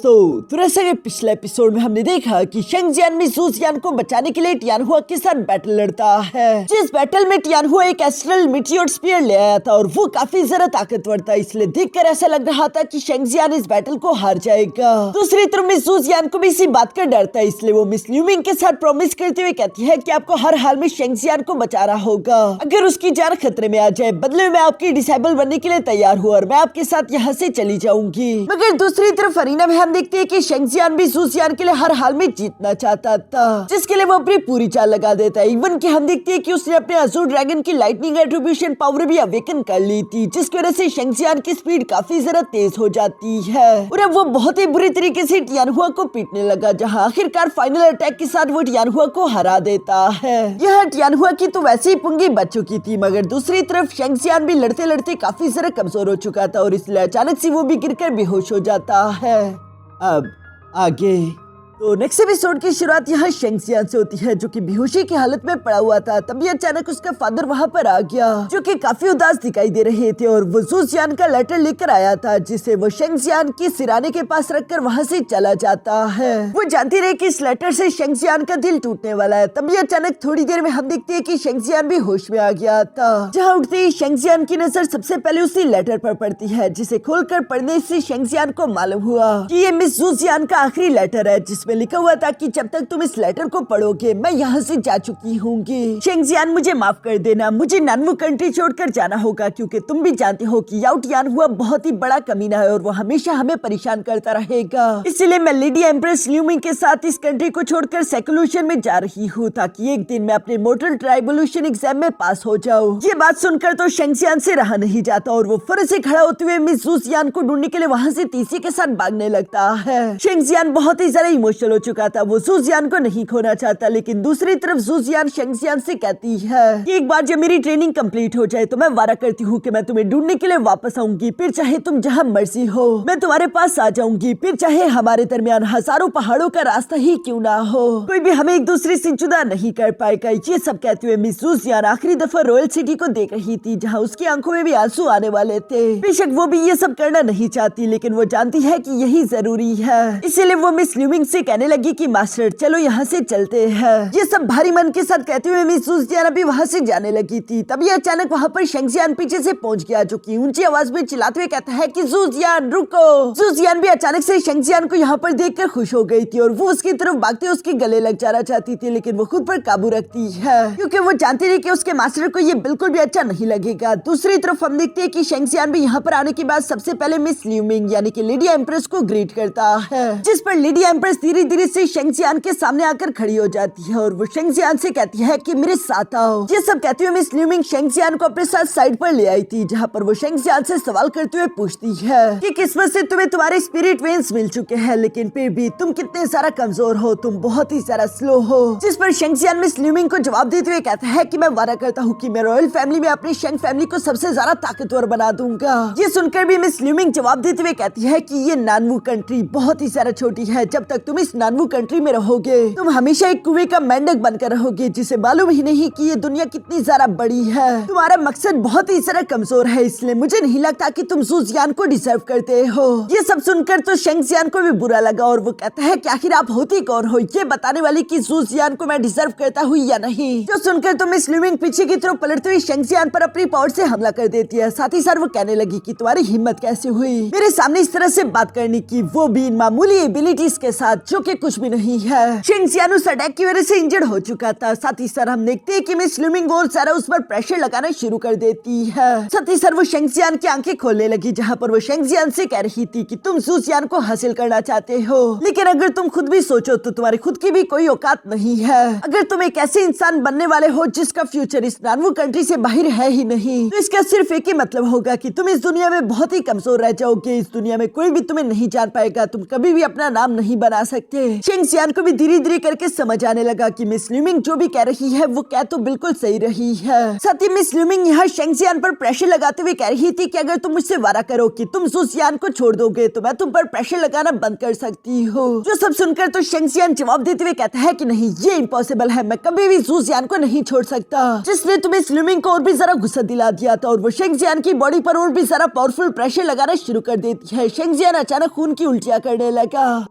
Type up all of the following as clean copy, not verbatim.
दोस्तों, तो जैसे कि पिछले एपिसोड में हमने देखा कि शेंगजियान में जू जियान को बचाने के लिए टियानहुआ के साथ बैटल लड़ता है। जिस बैटल में टियानहुआ एक एस्ट्रल मीटियोर स्पीयर ले आया था और वो काफी ज्यादा ताकतवर था, इसलिए देखकर ऐसा लग रहा था कि शेंगजियान इस बैटल को हार जाएगा। दूसरी तरफ मिस जू जियान को भी इसी बात का डर था, इसलिए वो मिस ल्यूमिंग के साथ प्रॉमिस करते हुए कहती है कि आपको हर हाल में शेंगजियान को बचा रहा होगा। अगर उसकी जान खतरे में आ जाए, बदले में आपकी डिसेबल बनने के लिए तैयार हूँ और मैं आपके साथ यहाँ से चली जाऊंगी। मगर दूसरी तरफ अरीना में हम देखते हैं कि शेंगजियान भी जू जियान के लिए हर हाल में जीतना चाहता था, जिसके लिए वो अपनी पूरी चाल लगा देता है। इवन कि हम देखते हैं कि उसने अपने अज़ूर ड्रैगन की लाइटनिंग एट्रीब्यूशन पावर भी अवेकन कर ली थी, जिसकी वजह से शेंगजियान की स्पीड काफी ज्यादा तेज हो जाती है और अब वो बहुत ही बुरी तरीके से टियानहुआ को पीटने लगा, जहाँ आखिरकार फाइनल अटैक के साथ वो टियानहुआ को हरा देता है। यह टियानहुआ की तो वैसे ही पुंगी बच चुकी थी, मगर दूसरी तरफ शेंगजियान भी लड़ते लड़ते काफी ज्यादा कमजोर हो चुका था और इसलिए अचानक से वो भी गिरकर बेहोश हो जाता है। अब आगे तो नेक्स्ट एपिसोड की शुरुआत यहाँ शेंगजियान से होती है, जो कि बेहोशी की हालत में पड़ा हुआ था। तभी अचानक उसका फादर वहाँ पर आ गया, जो कि काफी उदास दिखाई दे रहे थे और वो जू जियान का लेटर लेकर आया था, जिसे वो शेंगजियान की सिराने के पास रखकर वहाँ से चला जाता है। वो जानती रही कि इस लेटर से शेंगजियान का दिल टूटने वाला है। तभी अचानक थोड़ी देर में हम देखते हैं कि शेंगजियान भी होश में आ गया था, जहाँ उठते ही शेंगजियान की नजर सबसे पहले उसी लेटर पर पड़ती है, जिसे खोलकर पढ़ने से शेंगजियान को मालूम हुआ कि ये मिस जू जियान का आखिरी लेटर है, जिसमें लिखा हुआ था कि जब तक तुम इस लेटर को पढ़ोगे मैं यहाँ से जा चुकी हूँगी। शेंगजियान मुझे माफ कर देना, मुझे नानवू कंट्री छोड़कर जाना होगा, क्योंकि तुम भी जानते हो कि याओ टियानहुआ बहुत ही बड़ा कमीना है और वो हमेशा हमें परेशान करता रहेगा। इसलिए मैं लेडी एम्प्रेस ल्यूमिंग के साथ इस कंट्री को छोड़कर सेकुलेशन में जा रही हूँ, ताकि एक दिन मैं अपने मोर्टल ट्राइबोल्यूशन एग्जाम में पास हो जाऊँ। ये बात सुनकर तो शेंगजियान से रहा नहीं जाता और वो फौरन से खड़ा होते हुए मिस जू जियान को ढूंढने के लिए वहाँ से तीसी के साथ भागने लगता है। शेंगजियान बहुत ही ज्यादा इमोशनल हो चुका था, वो जू जियान को नहीं खोना चाहता, लेकिन दूसरी तरफ जू जियान शेंगजियान से कहती है कि एक बार जब मेरी ट्रेनिंग कंप्लीट हो जाए तो मैं वादा करती हूँ कि मैं तुम्हें ढूंढने के लिए वापस आऊंगी, फिर चाहे तुम जहाँ मर्जी हो मैं तुम्हारे पास आ जाऊंगी, फिर चाहे हमारे दरमियान हजारों पहाड़ों का रास्ता ही क्यों ना हो, कोई भी हमें एक दूसरे से जुदा नहीं कर पाएगा। ये सब कहते हुए मिस जू जियान आखिरी दफा रॉयल सिटी को देख रही थी, जहाँ उसकी आंखों में भी आंसू आने वाले थे। बेशक वो भी ये सब करना नहीं चाहती, लेकिन वो जानती है कि यही जरूरी है। इसीलिए वो मिस ल्यूमिंग से कहने लगी कि मास्टर चलो यहाँ से चलते हैं। ये सब भारी मन के साथ कहते हुए मिस जू जियान भी वहाँ से जाने लगी थी। तभी अचानक वहाँ पर शेंगजियान पीछे से पहुँच गया, जो कि ऊंची आवाज में चिल्लाते हुए कहता है कि जू जियान रुको। जू जियान भी अचानक से शेंगजियान को यहाँ पर देखकर खुश हो गई थी और वो उसकी तरफ भागते उसके गले लग जाना चाहती थी, लेकिन वो खुद पर काबू रखती है, क्योंकि वो जानती थी कि उसके मास्टर को ये बिल्कुल भी अच्छा नहीं लगेगा। दूसरी तरफ हम देखते हैं कि शेंगजियान भी यहाँ पर आने के बाद सबसे पहले मिस ल्यूमिंग यानी कि लेडी एम्प्रेस को ग्रीट करता है, जिस पर लेडी एम्प्रेस धीरे धीरे से शेंगजियान के सामने आकर खड़ी हो जाती है और वो शेंगजियान से कहती है कि मेरे साथ आओ। ये सब कहते हुए मिस ल्यूमिंग शेंगजियान को अपने साथ साइड पर ले आई थी, जहाँ पर वो शेंगजियान से सवाल करते हुए पूछती है कि किस्मत से तुम्हें तुम्हारे स्पिरिट वेन्स मिल चुके हैं, लेकिन फिर भी तुम कितने सारा कमजोर हो, तुम बहुत ही सारा स्लो हो। जिस पर शेंगजियान मिस ल्यूमिंग को जवाब देते हुए कहता है कि मैं वादा करता हूँ कि मैं रॉयल फैमिली में अपनी शेंग फैमिली को सबसे ज्यादा ताकतवर बना दूंगा। ये सुनकर भी मिस ल्यूमिंग जवाब देते हुए कहती है कि ये नानवू कंट्री बहुत ही ज्यादा छोटी है, जब तक तुम इस नानवू कंट्री में रहोगे तुम हमेशा एक कुएं का मेंढक बनकर रहोगे, जिसे मालूम ही नहीं कि ये दुनिया कितनी ज्यादा बड़ी है। तुम्हारा मकसद बहुत ही ज्यादा कमजोर है, इसलिए मुझे नहीं लगता कि तुम जू जियान को डिजर्व करते हो। ये सब सुनकर तो शेंगजियान को भी बुरा लगा और वो कहता है कि आखिर आप होती कौन हो ये बताने वाली कि जू जियान को मैं डिजर्व करता हूँ या नहीं। जो सुनकर तो मिस ल्यूमिंग पीछे की तरफ पलटते हुए शेंगजियान पर अपनी पावर से हमला कर देती है। साथ ही साथ वो कहने लगी कि तुम्हारी हिम्मत कैसे हुई मेरे सामने इस तरह से बात करने की, वो भी मामूली एबिलिटीज के साथ, जो कि कुछ भी नहीं है। शेंगजियान उस अटैक की वजह से इंजर्ड हो चुका था। साथ ही साथ हम देखते हैं कि मिस ल्यूमिंग और सारा उस पर प्रेशर लगाना शुरू कर देती है। साथ ही साथ वो शेंगजियान की आंखें खोलने लगी, जहाँ पर वो शेंगजियान से कह रही थी कि तुम जू जियान को हासिल करना चाहते हो, लेकिन अगर तुम खुद भी सोचो तो तुम्हारी खुद की भी कोई औकात नहीं है। अगर तुम एक ऐसे इंसान बनने वाले हो जिसका फ्यूचर इस नानवू कंट्री से बाहर है ही नहीं, तो इसका सिर्फ एक ही मतलब होगा कि तुम इस दुनिया में बहुत ही कमजोर रह जाओगे। इस दुनिया में कोई भी तुम्हें नहीं जान पाएगा, तुम कभी भी अपना नाम नहीं बना सकते। सकते। शेंगजियान को भी धीरे धीरे करके समझ आने लगा कि मिस ल्यूमिंग जो भी कह रही है वो कह तो बिल्कुल सही रही है। साथ ही मिस ल्यूमिंग यहाँ शेंगजियान पर प्रेशर लगाते हुए कह रही थी कि अगर तुम मुझसे वादा करो कि तुम ज़ूज़ियान को छोड़ दोगे तो मैं तुम पर प्रेशर लगाना बंद कर सकती हूँ। जो सब सुनकर तो शेंगजियान जवाब देते हुए कहता है कि नहीं, ये इम्पॉसिबल है, मैं कभी भी ज़ूज़ियान को नहीं छोड़ सकता। जिसने तुम्हें मिस ल्यूमिंग को और भी जरा गुस्सा दिला दिया था और वो शेंगजियान की बॉडी पर और भी जरा पावरफुल प्रेशर लगाना शुरू कर देती है। शेंगजियान अचानक खून की उल्टियां करने लगा।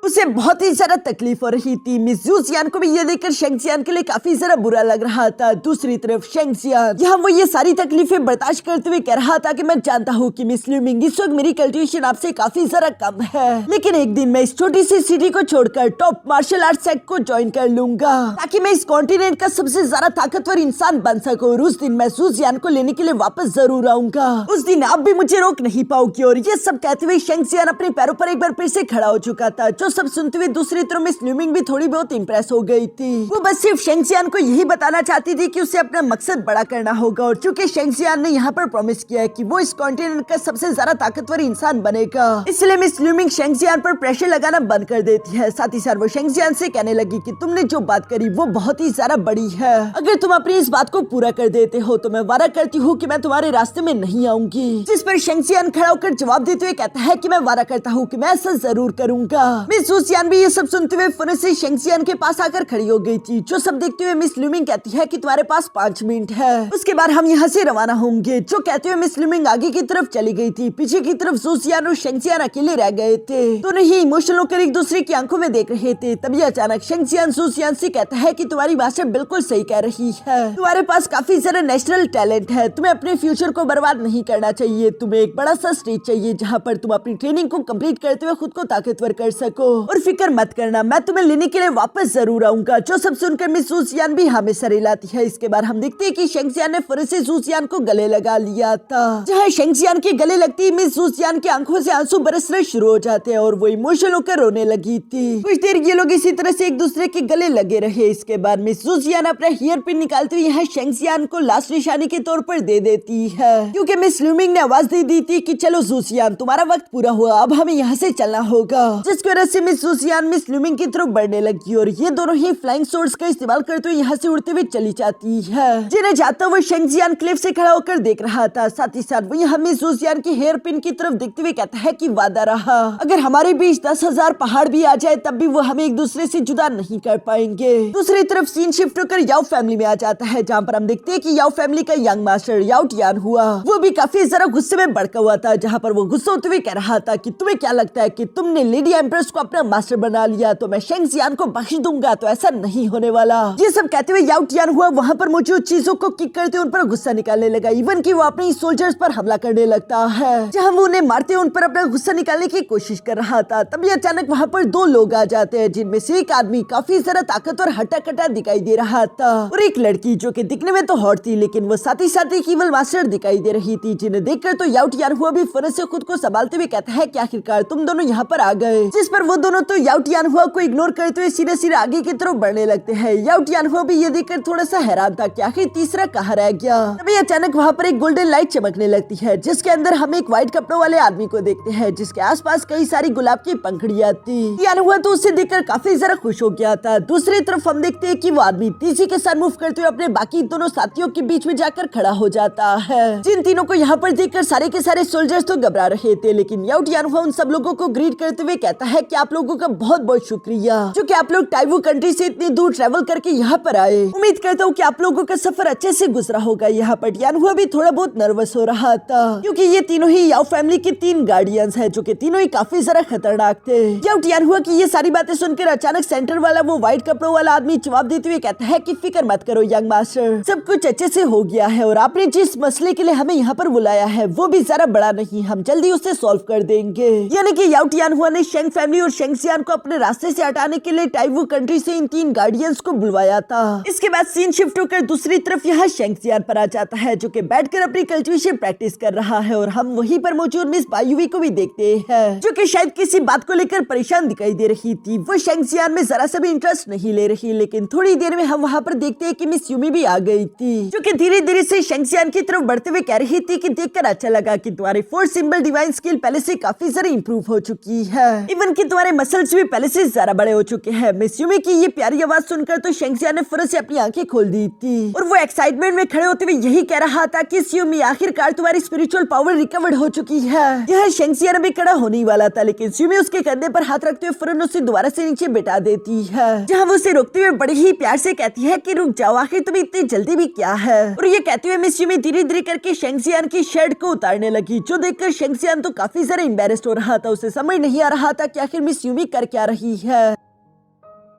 उसे बहुत ही ज्यादा तकलीफ हो रही थी। मिस ज़ूज़ियान को भी ये देखकर शेंगजियान के लिए काफी ज्यादा बुरा लग रहा था। दूसरी तरफ शेंगजियान यहाँ वो ये सारी तकलीफें बर्दाश्त करते हुए कह रहा था कि मैं जानता हूँ कि मिस ल्यूमिंग इस वक्त मेरी कल्टीवेशन आपसे काफी ज्यादा कम है, लेकिन एक दिन मैं इस छोटी सी सिटी को छोड़कर टॉप मार्शल आर्ट सेक्ट को ज्वाइन कर लूंगा ताकि मैं इस कॉन्टिनेंट का सबसे ज्यादा ताकतवर इंसान बन सकूं। और उस दिन मैं ज़ूज़ियान को लेने के लिए वापस जरूर आऊंगा। उस दिन आप भी मुझे रोक नहीं पाओगी। और ये सब कहते हुए शेंगजियान अपने पैरों पर एक बार फिर से खड़ा हो चुका था। जो सब सुनते हुए दूसरी तरफ मिस ल्यूमिंग भी थोड़ी बहुत इंप्रेस हो गई थी। वो बस सिर्फ शेंगजियान को यही बताना चाहती थी कि उसे अपना मकसद बड़ा करना होगा। और चूंकि शेंगजियान ने यहाँ पर प्रॉमिस किया है कि वो इस कॉन्टिनेंट का सबसे ज्यादा ताकतवर इंसान बनेगा, इसलिए मिस ल्यूमिंग शेंगजियान पर प्रेशर लगाना बंद कर देती है। साथ ही साथ वो शेंगजियान से कहने लगी कि तुमने जो बात करी वो बहुत ही ज्यादा बड़ी है। अगर तुम अपनी इस बात को पूरा कर देते हो तो मैं वादा करती हूँ कि मैं तुम्हारे रास्ते में नहीं आऊंगी। जिस पर शेंगजियान खड़ा होकर जवाब देते हुए कहता है कि मैं वादा करता हूँ कि मैं ऐसा जरूर करूंगा। मिस ज़ूज़ियान भी ये सब सुनते हुए फौरन से शेंगजियान के पास आकर खड़ी हो गई थी। जो सब देखते हुए मिस ल्यूमिंग कहती है कि तुम्हारे पास 5 मिनट है, उसके बाद हम यहाँ से रवाना होंगे। जो कहते हुए मिस ल्यूमिंग आगे की तरफ चली गई थी। पीछे की तरफ ज़ूज़ियान और शेंगजियान अकेले रह गए थे। दोनों ही इमोशनल होकर एक दूसरे की आंखों में देख रहे थे। तभी अचानक शेंगजियान ज़ूज़ियान से कहता है कि तुम्हारी मास्टर बिल्कुल सही कह रही है, तुम्हारे पास काफी सारा नेशनल टैलेंट है, तुम्हें अपने फ्यूचर को बर्बाद नहीं करना चाहिए। तुम्हें एक बड़ा सा स्टेज चाहिए जहाँ पर तुम अपनी ट्रेनिंग को कंप्लीट करते हुए खुद को ताकतवर कर सको। और फिक्र मत करना, मैं तुम्हें लेने के लिए वापस जरूर आऊंगा। जो सब सुनकर मिस ज़ूज़ियान भी हमें सर हिलाती है। इसके बाद हम देखते हैं कि शेंगजियान ने फौरन से ज़ूज़ियान को गले लगा लिया था। जहाँ शेंगजियान के गले लगती ही मिस ज़ूज़ियान की आंखों से आंसू बरसने शुरू हो जाते हैं और वो इमोशनल होकर रोने लगी थी। कुछ देर ये लोग इसी तरह से एक दूसरे के गले लगे रहे। इसके बाद मिस ज़ूज़ियान अपना हेयर पिन निकालते हुए यहाँ शेंगजियान को लास्ट निशानी के तौर पर दे देती है, क्योंकि मिस ल्यूमिंग ने आवाज दे दी थी कि चलो ज़ूज़ियान, तुम्हारा वक्त पूरा हुआ, अब हमें यहाँ से चलना होगा। जिसकी वजह से मिस ज़ूज़ियान मिस ल्यूमिंग की तरफ बढ़ने लगी और ये दोनों ही फ्लाइंग सोर्स का इस्तेमाल करते हुए यहाँ से उड़ते हुए चली जाती है। जिन्हें जाता हुआ शेंगजियान क्लिफ से खड़ा होकर देख रहा था। साथ ही साथ वो यहाँ मिस ज़ूज़ियान की हेयर पिन की तरफ देखते हुए कहता है कि वादा रहा, अगर हमारे बीच 10,000 पहाड़ भी आ जाए तब भी वो हमें एक दूसरे से जुदा नहीं कर पाएंगे। दूसरी तरफ सीन शिफ्ट होकर याओ फैमिली में आ जाता है, जहाँ पर हम देखते हैं कि याओ फैमिली का यंग मास्टर याओ टियान हुआ, वो भी काफी जरा गुस्से में भड़का हुआ था। जहाँ पर वो गुस्सा होते हुए कह रहा था कि तुम्हें क्या लगता है कि तुमने लेडी एम्प्रेस को अपना मास्टर बना लिया तो मैं शेंगजियान को बख्श दूंगा? तो ऐसा नहीं होने वाला। ये सब कहते हुए याओ टियान हुआ वहाँ पर मौजूद चीजों को किक करते उन पर गुस्सा निकालने लगा। इवन कि वो अपने सोल्जर्स पर हमला करने लगता है, जहाँ वो उन्हें मारते हुए उन पर अपना गुस्सा निकालने की कोशिश कर रहा था। तभी अचानक वहाँ पर 2 लोग आ जाते हैं, जिनमें से एक आदमी काफी ज्यादा ताकतवर हट्टा कट्टा दिखाई दे रहा था और एक लड़की जो कि दिखने में तो हॉट थी लेकिन वो साथ ही साथ एक ईवल मास्टर दिखाई दे रही थी। जिन्हें देखकर तो याओ टियान हुआ भी फौरन से खुद को संभालते हुए कहता है कि आखिरकार तुम दोनों यहाँ पर आ गए। जिस पर वो दोनों तो याओ टियान हुआ को इग्नोर करते हुए सीधे सीधे आगे की तरफ बढ़ने लगते हैं। याओ टियान हुआ भी ये देखकर थोड़ा सा हैरान था कि आखिर तीसरा कहाँ रह गया। तभी अचानक वहाँ पर एक गोल्डन लाइट चमकने लगती है, जिसके अंदर हम एक व्हाइट कपड़ों वाले आदमी को देखते हैं, जिसके आसपास कई सारी गुलाब की पंखुड़ियां थी। टियान हुआ तो उसे देखकर काफी जरा खुश हो गया था। दूसरी तरफ हम देखते हैं कि वो आदमी तेजी के साथ मूव करते हुए अपने बाकी दोनों साथियों के बीच में जाकर खड़ा हो जाता है। जिन तीनों को यहाँ पर देखकर सारे के सारे सोल्जर्स तो घबरा रहे थे, लेकिन याओ टियान हुआ उन सब लोगों को ग्रीट करते हुए कहता है कि आप लोगों का बहुत बहुत शुक्रिया, जो कि आप लोग टाइवू कंट्री से इतनी दूर ट्रेवल करके यहाँ पर आए। उम्मीद करता हूँ कि आप लोगों का सफर अच्छे से गुजरा होगा। यहाँ पर टियान हुआ भी थोड़ा बहुत नर्वस हो रहा था, क्योंकि ये तीनों ही याओ फैमिली के 3 गार्डियंस हैं, जो कि तीनों ही काफी जरा खतरनाक थे। याओ टियान हुआ कि ये सारी बातें सुनकर अचानक सेंटर वाला वो व्हाइट कपड़ों वाला आदमी जवाब देते हुए कहता है कि फिक्र मत करो यंग मास्टर, सब कुछ अच्छे से हो गया है और आपने जिस मसले के लिए हमें यहाँ पर बुलाया है वो भी जरा बड़ा नहीं, हम जल्दी उसे सॉल्व कर देंगे। यानी कि याओ टियान हुआ ने शेंग फैमिली और शेंगजियान को अपने रास्ते से हटाने के लिए टाइवू कंट्री से इन 3 गार्डियंस को बुलवाया था। इसके बाद सीन शिफ्ट होकर दूसरी तरफ यहाँ शेंगजियान पर आ जाता है, जो कि बैठकर अपनी कल्टीवेशन प्रैक्टिस कर रहा है और हम वहीं पर मौजूद मिस बायुवी को भी देखते हैं, जो कि शायद किसी बात को लेकर परेशान दिखाई दे रही थी। वो शेंगजियान में जरा सा भी इंटरेस्ट नहीं ले रही, लेकिन थोड़ी देर में हम वहाँ पर देखते हैं कि मिस यूमी भी आ गई थी, जो कि धीरे धीरे से शेंगजियान की तरफ बढ़ते हुए कह रही थी कि देखकर अच्छा लगा कि तुम्हारी 4 सिंबल डिवाइन स्किल पहले से काफी सारी इंप्रूव हो चुकी है। इवन कि तुम्हारे तुम्हारे मसल्स भी पहले से ज्यादा बड़े हो चुके हैं। मिस यूमी की ये प्यारी आवाज सुनकर तो शेंगजियान ने फौरन से अपनी आंखें खोल दी थी और वो एक्साइटमेंट में खड़े होते हुए यही कह रहा था कि यूमी आखिरकार तुम्हारी स्पिरिचुअल पावर रिकवर्ड हो चुकी है। यह शेंगजियान भी खड़ा होने वाला था, लेकिन यूमी उसके कंधे पर हाथ रखते हुए फौरन उसे दोबारा से नीचे बिठा देती है, जहाँ वो उसे रोकते हुए बड़े ही प्यार से कहती है कि रुक जाओ, आखिर तुम्हें इतनी जल्दी भी क्या है। और ये कहते हुए मिस यूमी धीरे धीरे करके शेंगजियान की शर्ट को उतारने लगी, जो देखकर शेंगजियान तो काफी ज्यादा एम्बेरेस्ड हो रहा था। उसे समझ नहीं आ रहा था कि आखिर मिस यूमी कर क्या रही है।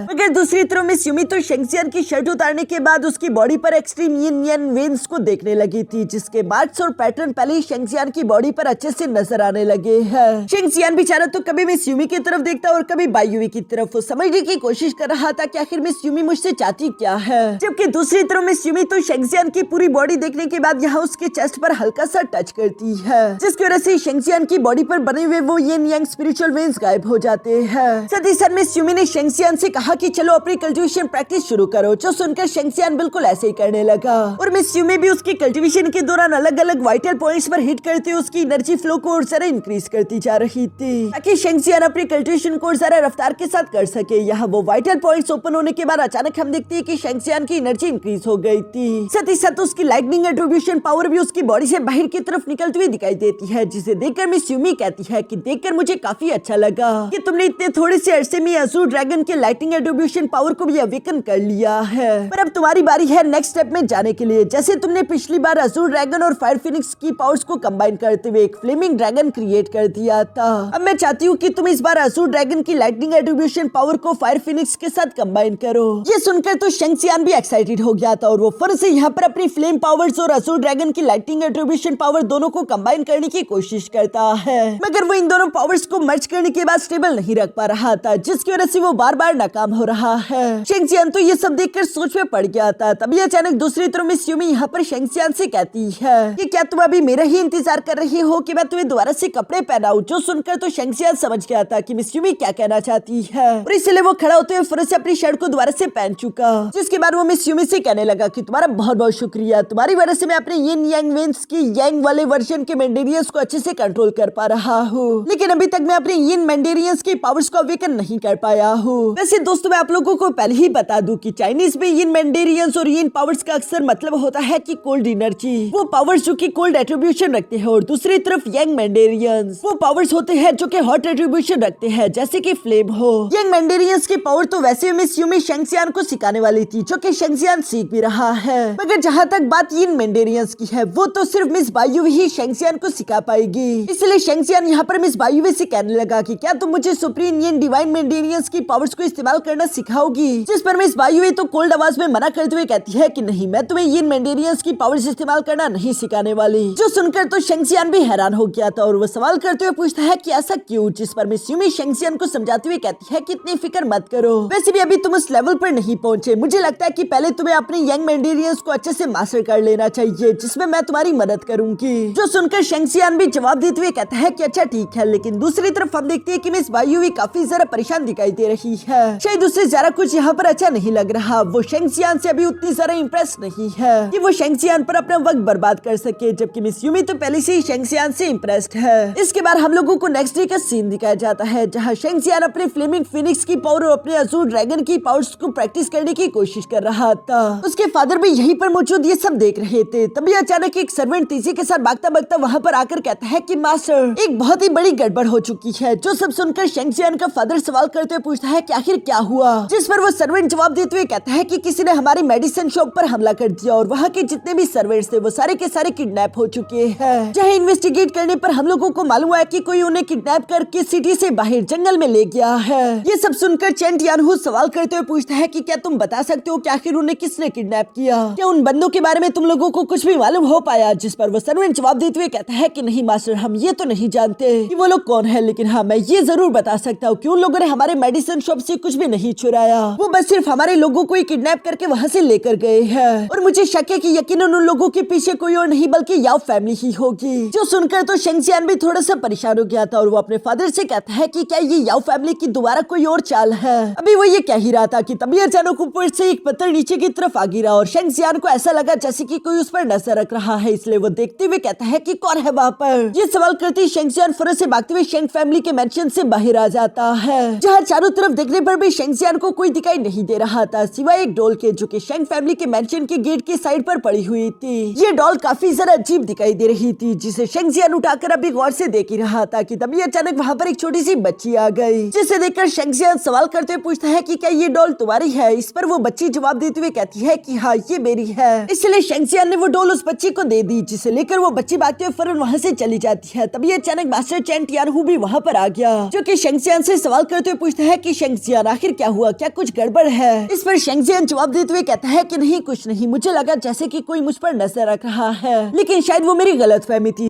मगर दूसरी तरफ मिस यूमी तो शेंगजियान की शर्ट उतारने के बाद उसकी बॉडी पर एक्सट्रीम यिन यान वेन्स को देखने लगी थी, जिसके मार्क्स और पैटर्न पहले ही शेंगजियान की बॉडी पर अच्छे से नजर आने लगे हैं। शेंगजियान बेचारा तो कभी मिस यूमी की तरफ देखता और कभी बायुवी की तरफ। वो समझने की कोशिश कर रहा था कि आखिर मिस यूमी मुझसे चाहती क्या है, जबकि दूसरी तरफ मिस यूमी तो शेंगजियान की पूरी बॉडी देखने के बाद यहाँ उसके चेस्ट पर हल्का सा टच करती है, जिसकी वजह से शेंगजियान की बॉडी पर बने हुए वो यिन यांग स्पिरिचुअल वेन्स गायब हो जाते हैं। साथ ही साथ मिस यूमी ने शेंगजियान से कहा कि चलो अपनी कल्टीवेशन प्रैक्टिस शुरू करो, जो सुनकर शेंगजियान बिल्कुल ऐसे ही करने लगा और मिस यूमी भी उसकी कल्टीवेशन के दौरान अलग अलग वाइटल पॉइंट्स पर हिट करते हुए उसकी एनर्जी फ्लो को और ज्यादा इंक्रीज करती जा रही थी, ताकि शेंगजियान अपनी कल्टीवेशन को ज्यादा रफ्तार के साथ कर सके। यहाँ वो वाइटल पॉइंट्स ओपन होने के बाद अचानक हम देखते हैं कि शेंगजियान की एनर्जी इंक्रीज हो गई थी। साथ ही साथ उसकी लाइटनिंग एट्रीब्यूशन पावर भी उसकी बॉडी से बाहर की तरफ निकलती हुई दिखाई देती है, जिसे देखकर मिस यूमी कहती है कि देखकर मुझे काफी अच्छा लगा कि तुमने इतने थोड़े से अरसे में अज़ूर ड्रैगन के लाइटनिंग एट्रीब्यूशन पावर को भी अवेकन कर लिया है। पर अब तुम्हारी बारी है नेक्स्ट स्टेप में जाने के लिए। जैसे तुमने पिछली बार अज़ूर ड्रैगन और फायर फिनिक्स की पावर्स को कंबाइन करते हुए एक फ्लेमिंग ड्रैगन क्रिएट कर दिया था, अब मैं चाहती हूँ कि तुम इस बार अज़ूर ड्रैगन की लाइटनिंग एट्रीब्यूशन पावर को फायर फिनिक्स के साथ कंबाइन करो। ये सुनकर तो शेंगजियान भी एक्साइटेड हो गया था और वो फौरन से यहाँ पर अपनी फ्लेम पावर्स और अज़ूर ड्रैगन की लाइटनिंग एट्रीब्यूशन पावर दोनों को कंबाइन करने की कोशिश करता है, मगर वो इन दोनों पावर्स को मर्ज करने के बाद स्टेबल नहीं रख पा रहा था, जिसकी वजह से वो बार बार नाकाम हो रहा है। शेंगजियान तो ये सब देखकर सोच में पड़ गया था। तभी अचानक दूसरी तरफ मिस यूमी यहाँ पर शेंगजियान से कहती है कि क्या तुम अभी मेरा ही इंतजार कर रही हो कि मैं तुम्हें दोबारा से कपड़े पहनाऊं, जो सुनकर तो शेंगजियान समझ गया था कि मिस यूमी क्या कहना चाहती है और इसलिए वो खड़ा होते हुए फौरन से अपनी शर्ट को दोबारा से पहन चुका, जिसके बाद वो मिस यूमी से कहने लगा कि तुम्हारा बहुत बहुत शुक्रिया, तुम्हारी वजह से मैं अपने यिन यांग वेन्स की यांग वाले वर्जन के मेंडेरियंस को अच्छे से कंट्रोल कर पा रहा हूँ, लेकिन अभी तक मैं अपने यिन मेंडेरियंस की पावर्स को अवेकन नहीं कर पाया हूँ। वैसे दोस्तों मैं आप लोगों को पहले ही बता दूं कि चाइनीज में यिन मेंडेरियंस और यिन पावर्स का अक्सर मतलब होता है कि कोल्ड एनर्जी, वो पावर्स जो कि कोल्ड एट्रीब्यूशन रखते हैं, और दूसरी तरफ यांग मेंडेरियंस वो पावर्स होते हैं जो कि हॉट एट्रीब्यूशन रखते हैं, जैसे कि फ्लेम हो। यांग मेंडेरियंस की पावर तो वैसे मिस यूमी शेंगजियान को सिखाने वाली थी, जो कि शेंगजियान सीख भी रहा है, मगर जहाँ तक बात यिन मेंडेरियंस की है वो तो सिर्फ मिस बायुवी ही शेंगजियान को सिखा पाएगी। इसलिए शेंगजियान यहाँ पर मिस बायुवी से कहने लगा कि क्या तुम मुझे सुप्रीम यिन डिवाइन मेंडेरियंस की पावर्स को इस्तेमाल करना सिखाओगी, जिस पर मिस बायुवी तो कोल्ड आवाज में मना करते हुए कहती है कि नहीं, मैं तुम्हें यिन मेंडेरियंस की पावर्स इस्तेमाल करना नहीं सिखाने वाली। जो सुनकर तो शेंगजियान भी हैरान हो गया था और वो सवाल करते हुए पूछता है कि ऐसा क्यों, जिस पर मिस यूमी शेंगजियान को समझाते हुए कहती है कि इतनी फिक्र मत करो, वैसे भी अभी तुम उस लेवल पर नहीं पहुंचे, मुझे लगता है कि पहले तुम्हें अपने यंग मेंडेरियंस को अच्छे से मास्टर कर लेना चाहिए, जिसमें मैं तुम्हारी मदद करूंगी। जो सुनकर शेंगजियान भी जवाब देते हुए कहता है कि अच्छा ठीक है, लेकिन दूसरी तरफ हम देखते हैं कि मिस बायुवी काफी जरा परेशान दिखाई दे रही है, शायद उसे जरा कुछ यहाँ पर अच्छा नहीं लग रहा। वो शेंगजियान से अभी उतनी ज्यादा इंप्रेस नहीं है कि वो शेंगजियान पर अपना वक्त बर्बाद कर सके, जबकि मिस यूमी तो पहले से ही शेंगजियान से इंप्रेस्ड है। इसके बाद हम लोगों को नेक्स्ट डे का सीन दिखाया जाता है, जहाँ शेंगजियान अपने फ्लेमिंग फिनिक्स की पावर और अपने अज़ूर ड्रैगन की पावर्स को प्रैक्टिस करने की कोशिश कर रहा था। उसके फादर भी यहीं पर मौजूद ये सब देख रहे थे। तभी अचानक एक सर्वेंट तेजी के साथ भागता भागता वहाँ पर आकर कहता है कि मास्टर, एक बहुत ही बड़ी गड़बड़ हो चुकी है। जो सब सुनकर शेंगजियान का फादर सवाल करते हुए पूछता है कि आखिर क्या हुआ, जिस पर वो सर्वेंट जवाब देते हुए कहता है कि किसी ने हमारी मेडिसिन शॉप पर हमला कर दिया और वहाँ के जितने भी सर्वेंट्स थे वो सारे के सारे किडनैप हो चुके हैं। जहाँ इन्वेस्टिगेट करने पर हम लोगों को मालूम हुआ कि कोई उन्हें किडनैप करके सिटी से बाहर जंगल में ले गया है। ये सब सुनकर चेन टियानहू सवाल करते हुए पूछता है कि क्या तुम बता सकते हो कि आखिर उन्हें किसने किडनैप किया, क्या उन बंदों के बारे में तुम लोगों को कुछ भी मालूम हो पाया, जिस पर वो सर्वेंट जवाब देते हुए कहता है कि नहीं मास्टर, हम ये तो नहीं जानते कि वो लोग कौन है, लेकिन हाँ मैं ये जरूर बता सकता हूँ कि उन लोगों ने हमारे मेडिसिन शॉप से कुछ भी नहीं चुराया, वो बस सिर्फ हमारे लोगों को ही किडनैप करके वहाँ से लेकर गए हैं। और मुझे शक है कि यकीनन उन लोगों के पीछे कोई और नहीं बल्कि याओ फैमिली ही होगी। जो सुनकर तो शेंगजियान भी थोड़ा सा परेशान हो गया था और वो अपने फादर से कहता है कि क्या ये याओ फैमिली की दोबारा कोई और चाल है। अभी वो ये कह ही रहा था कि तभी अचानक ऊपर से एक पत्थर नीचे की तरफ आ गिरा और शेंगजियान को ऐसा लगा जैसे कि कोई उस पर नजर रख रहा है, इसलिए वो देखते हुए कहता है कि कौन है वहाँ पर। ये सवाल करते शेंगजियान फौरन से भागते हुए शेंग फैमिली के मेंशन से बाहर आ जाता है, जहाँ चारों तरफ देखने पर भी शेंगजियान को कोई दिखाई नहीं दे रहा था सिवाय एक डॉल के, जो कि शेंग फैमिली के मेंशन के गेट के साइड पर पड़ी हुई थी। ये डॉल काफी जरा अजीब दिखाई दे रही थी, जिसे शेंगजियान उठाकर अभी गौर से देख ही रहा था कि तभी अचानक वहाँ पर एक छोटी सी बच्ची आ गई, जिसे देखकर शेंगजियान सवाल करते हुए पूछता है कि क्या ये डॉल तुम्हारी है। इस पर वो बच्ची जवाब देते हुए कहती है कि हाँ ये मेरी है। इसलिए शेंगजियान ने वो डॉल उस बच्ची को दे दी, जिसे लेकर वो बच्ची भागते हुए फौरन वहाँ से चली जाती है। तभी अचानक मास्टर चैन टियानहू भी वहाँ पर आ गया, जो कि शेंगजियान से सवाल करते हुए पूछता है कि शेंगजियान आखिर क्या हुआ, क्या कुछ गड़बड़ है। इस पर शेंगजियान जवाब देते हुए कहता है कि नहीं कुछ नहीं, मुझे लगा जैसे कि कोई मुझ पर नजर रख रहा है, लेकिन शायद वो मेरी गलतफहमी थी।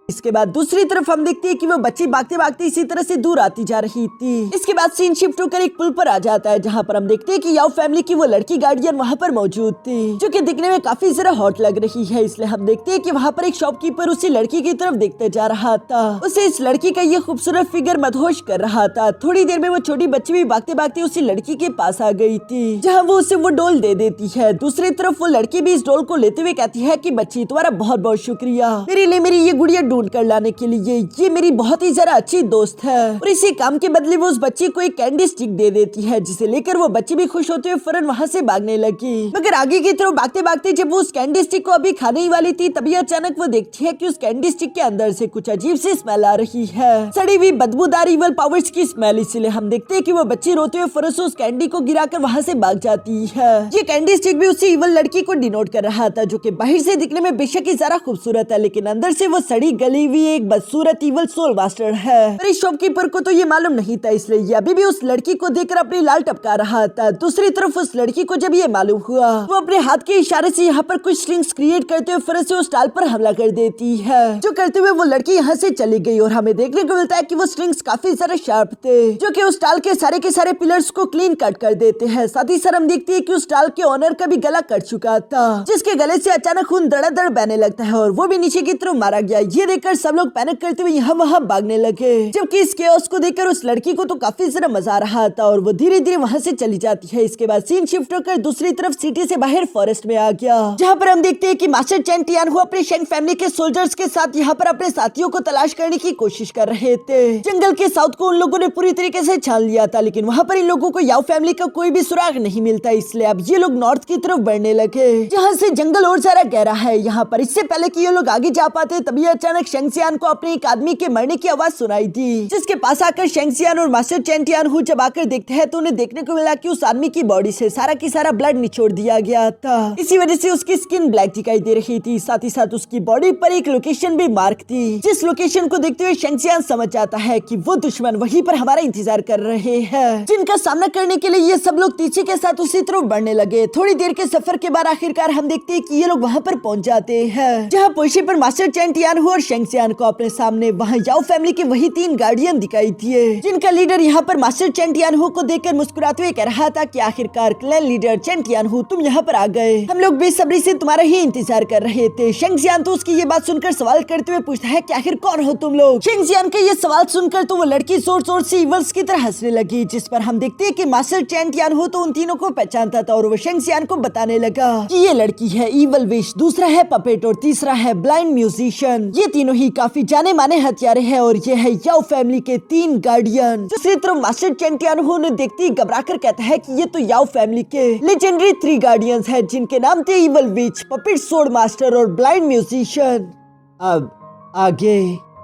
इसके बाद दूसरी तरफ हम देखते हैं कि वो बच्ची भागते भागते इसी तरह से दूर आती जा रही थी। इसके बाद सीन शिफ्ट होकर एक पुल पर आ जाता है, जहाँ पर हम देखते हैं कि याओ फैमिली की वो लड़की गार्डियन वहाँ पर मौजूद थी, जो कि दिखने में काफी जरा हॉट लग रही है। इसलिए हम देखते हैं कि वहाँ पर एक शॉपकीपर उसी लड़की की तरफ देखते जा रहा था। उसे इस लड़की का ये खूबसूरत फिगर मदहोश कर रहा था। थोड़ी देर में वो छोटी बच्ची भी भागते भागते उसी लड़की के पास आ गई थी, जहाँ वो उसे वो डॉल दे देती है। दूसरी तरफ वो लड़की भी इस डॉल को लेते हुए कहती है कि बच्ची तुम्हारा बहुत बहुत शुक्रिया मेरे लिए मेरी ये गुड़िया ढूंढ कर लाने के लिए, ये मेरी बहुत ही जरा अच्छी दोस्त है। और इसी काम के बदले वो उस बच्ची को एक कैंडी स्टिक दे देती है, जिसे लेकर वो बच्ची भी खुश होते हुए फौरन वहाँ से भागने लगी। मगर आगे की तरफ भागते भागते जब वो उस कैंडी स्टिक को अभी खाने ही वाली थी, तभी अचानक वो देखती है कि उस कैंडी स्टिक के अंदर से कुछ अजीब सी स्मेल आ रही है, सड़ी हुई बदबूदार इवल पावर्स की स्मेल। इसीलिए हम देखते हैं कि वो बच्ची रोते हुए फौरन से उस कैंडी को गिराकर वहाँ से भाग जाती है। ये कैंडी स्टिक भी उसी इवल लड़की को डिनोट कर रहा था, जो कि बाहर से दिखने में बेशक ही जरा खूबसूरत है, लेकिन अंदर से वो सड़ी गली हुई एक बदसूरत इवल सोल मास्टर है। पर इस शॉपकीपर को तो ये मालूम नहीं था, इसलिए ये अभी भी उस लड़की को देखकर अपनी लाल टपका रहा था। दूसरी तरफ उस लड़की को जब ये मालूम हुआ, वो अपने हाथ के इशारे से यहाँ पर कुछ स्ट्रिंग्स क्रिएट करते हुए फौरन से उस टाल पर हमला कर देती है, जो करते हुए वो लड़की यहाँ से चली गई। और हमें देखने को मिलता है कि वो स्ट्रिंग्स काफी सारे शार्प थे, जो कि उस टाल के सारे पिलर्स को क्लीन कट कर देते हैं। साथ ही साथ हम देखते हैं कि उस टाल के ओनर का भी गला कट चुका था, जिसके गले से अचानक खून दड़ादड़ बहने लगता है और वो भी नीचे की तरफ मारा गया। ये देखकर सब लोग पैनिक करते हुए यहाँ वहाँ भागने लगे, जबकि इस केओस को देखकर उस लड़की को तो काफी ज्यादा मजा आ रहा था और वो धीरे धीरे वहाँ से चली जाती है। इसके बाद सीन शिफ्ट होकर दूसरी तरफ सिटी से बाहर फॉरेस्ट में आ गया, जहाँ पर हम देखते हैं कि मास्टर चैन टियानहू अपने शेंग फैमिली के सोल्जर्स के साथ यहाँ पर अपने साथियों को तलाश करने की कोशिश कर रहे थे। जंगल के साउथ को उन लोगों ने पूरी तरीके से छान लिया था, लेकिन वहाँ पर इन लोगों को याओ फैमिली का कोई भी सुराग नहीं मिलता। इसलिए अब ये लोग नॉर्थ की तरफ बढ़ने लगे, जहाँ से जंगल और ज्यादा गहरा है। यहाँ पर इससे पहले कि ये लोग आगे जा पाते, तभी अचानक शेंगजियान को अपने एक आदमी के मरने की आवाज सुनाई दी, जिसके पास आकर शेंगजियान और मास्टर चैन टियानहू जब आकर देखते हैं तो उन्हें देखने को मिला कि उस आदमी की बॉडी से सारा की सारा ब्लड निचोड़ दिया गया था। इसी वजह से उसकी स्किन ब्लैक दिखाई दे रही थी। साथ ही साथ उसकी बॉडी पर एक लोकेशन भी मार्क थी, जिस लोकेशन को देखते हुए शेंगजियान समझ जाता है कि वो दुश्मन वहीं पर हमारा इंतजार कर रहे हैं, जिनका सामना करने के लिए ये सब लोग पीछे के साथ उसी तरफ बढ़ने लगे। थोड़ी देर के सफर के बाद आखिरकार हम देखते हैं कि ये लोग वहाँ पर पहुँच जाते हैं, जहाँ पहुंचे पर मास्टर चैन टियानहू और शेंगजियान को अपने सामने वहाँ याओ फैमिली के वही 3 गार्डियन दिखाई दिए, जिनका लीडर यहाँ पर मास्टर चैन टियानहू को देखकर मुस्कुराते हुए कह रहा था कि आखिरकार क्लैन लीडर चैन टियानहू तुम यहाँ पर आ गए, हम लोग बेसब्री से तुम्हारा ही इंतजार कर रहे थे। शेंगजियान तो उसकी ये बात सुनकर सवाल करते हुए पूछता है कि आखिर कौन हो तुम लोग। शेंगजियान का ये सवाल सुनकर तो वो लड़की जोर जोर से इवल्स की तरह हंसने लगी, जिस पर हम देखते हैं कि मास्टर चैन टियानहू तो उन तीनों को पहचानता था और वो शेंगजियान को बताने लगा कि ये लड़की है इवल विश, दूसरा है पपेट और तीसरा है ब्लाइंड म्यूजिशियन। ये तीनों ही काफी जाने माने हथियारे हैं और ये है याओ फैमिली के 3 गार्डियन। दूसरी तरफ मास्टर चैन टियानहू ने देखते ही घबराकर कहता है कि ये तो याओ फैमिली के लेजेंडरी 3 गार्डियंस हैं, जिनके नाम थे इवल विच, पपेट सोर्ड मास्टर और ब्लाइंड म्यूजिशियन। अब आगे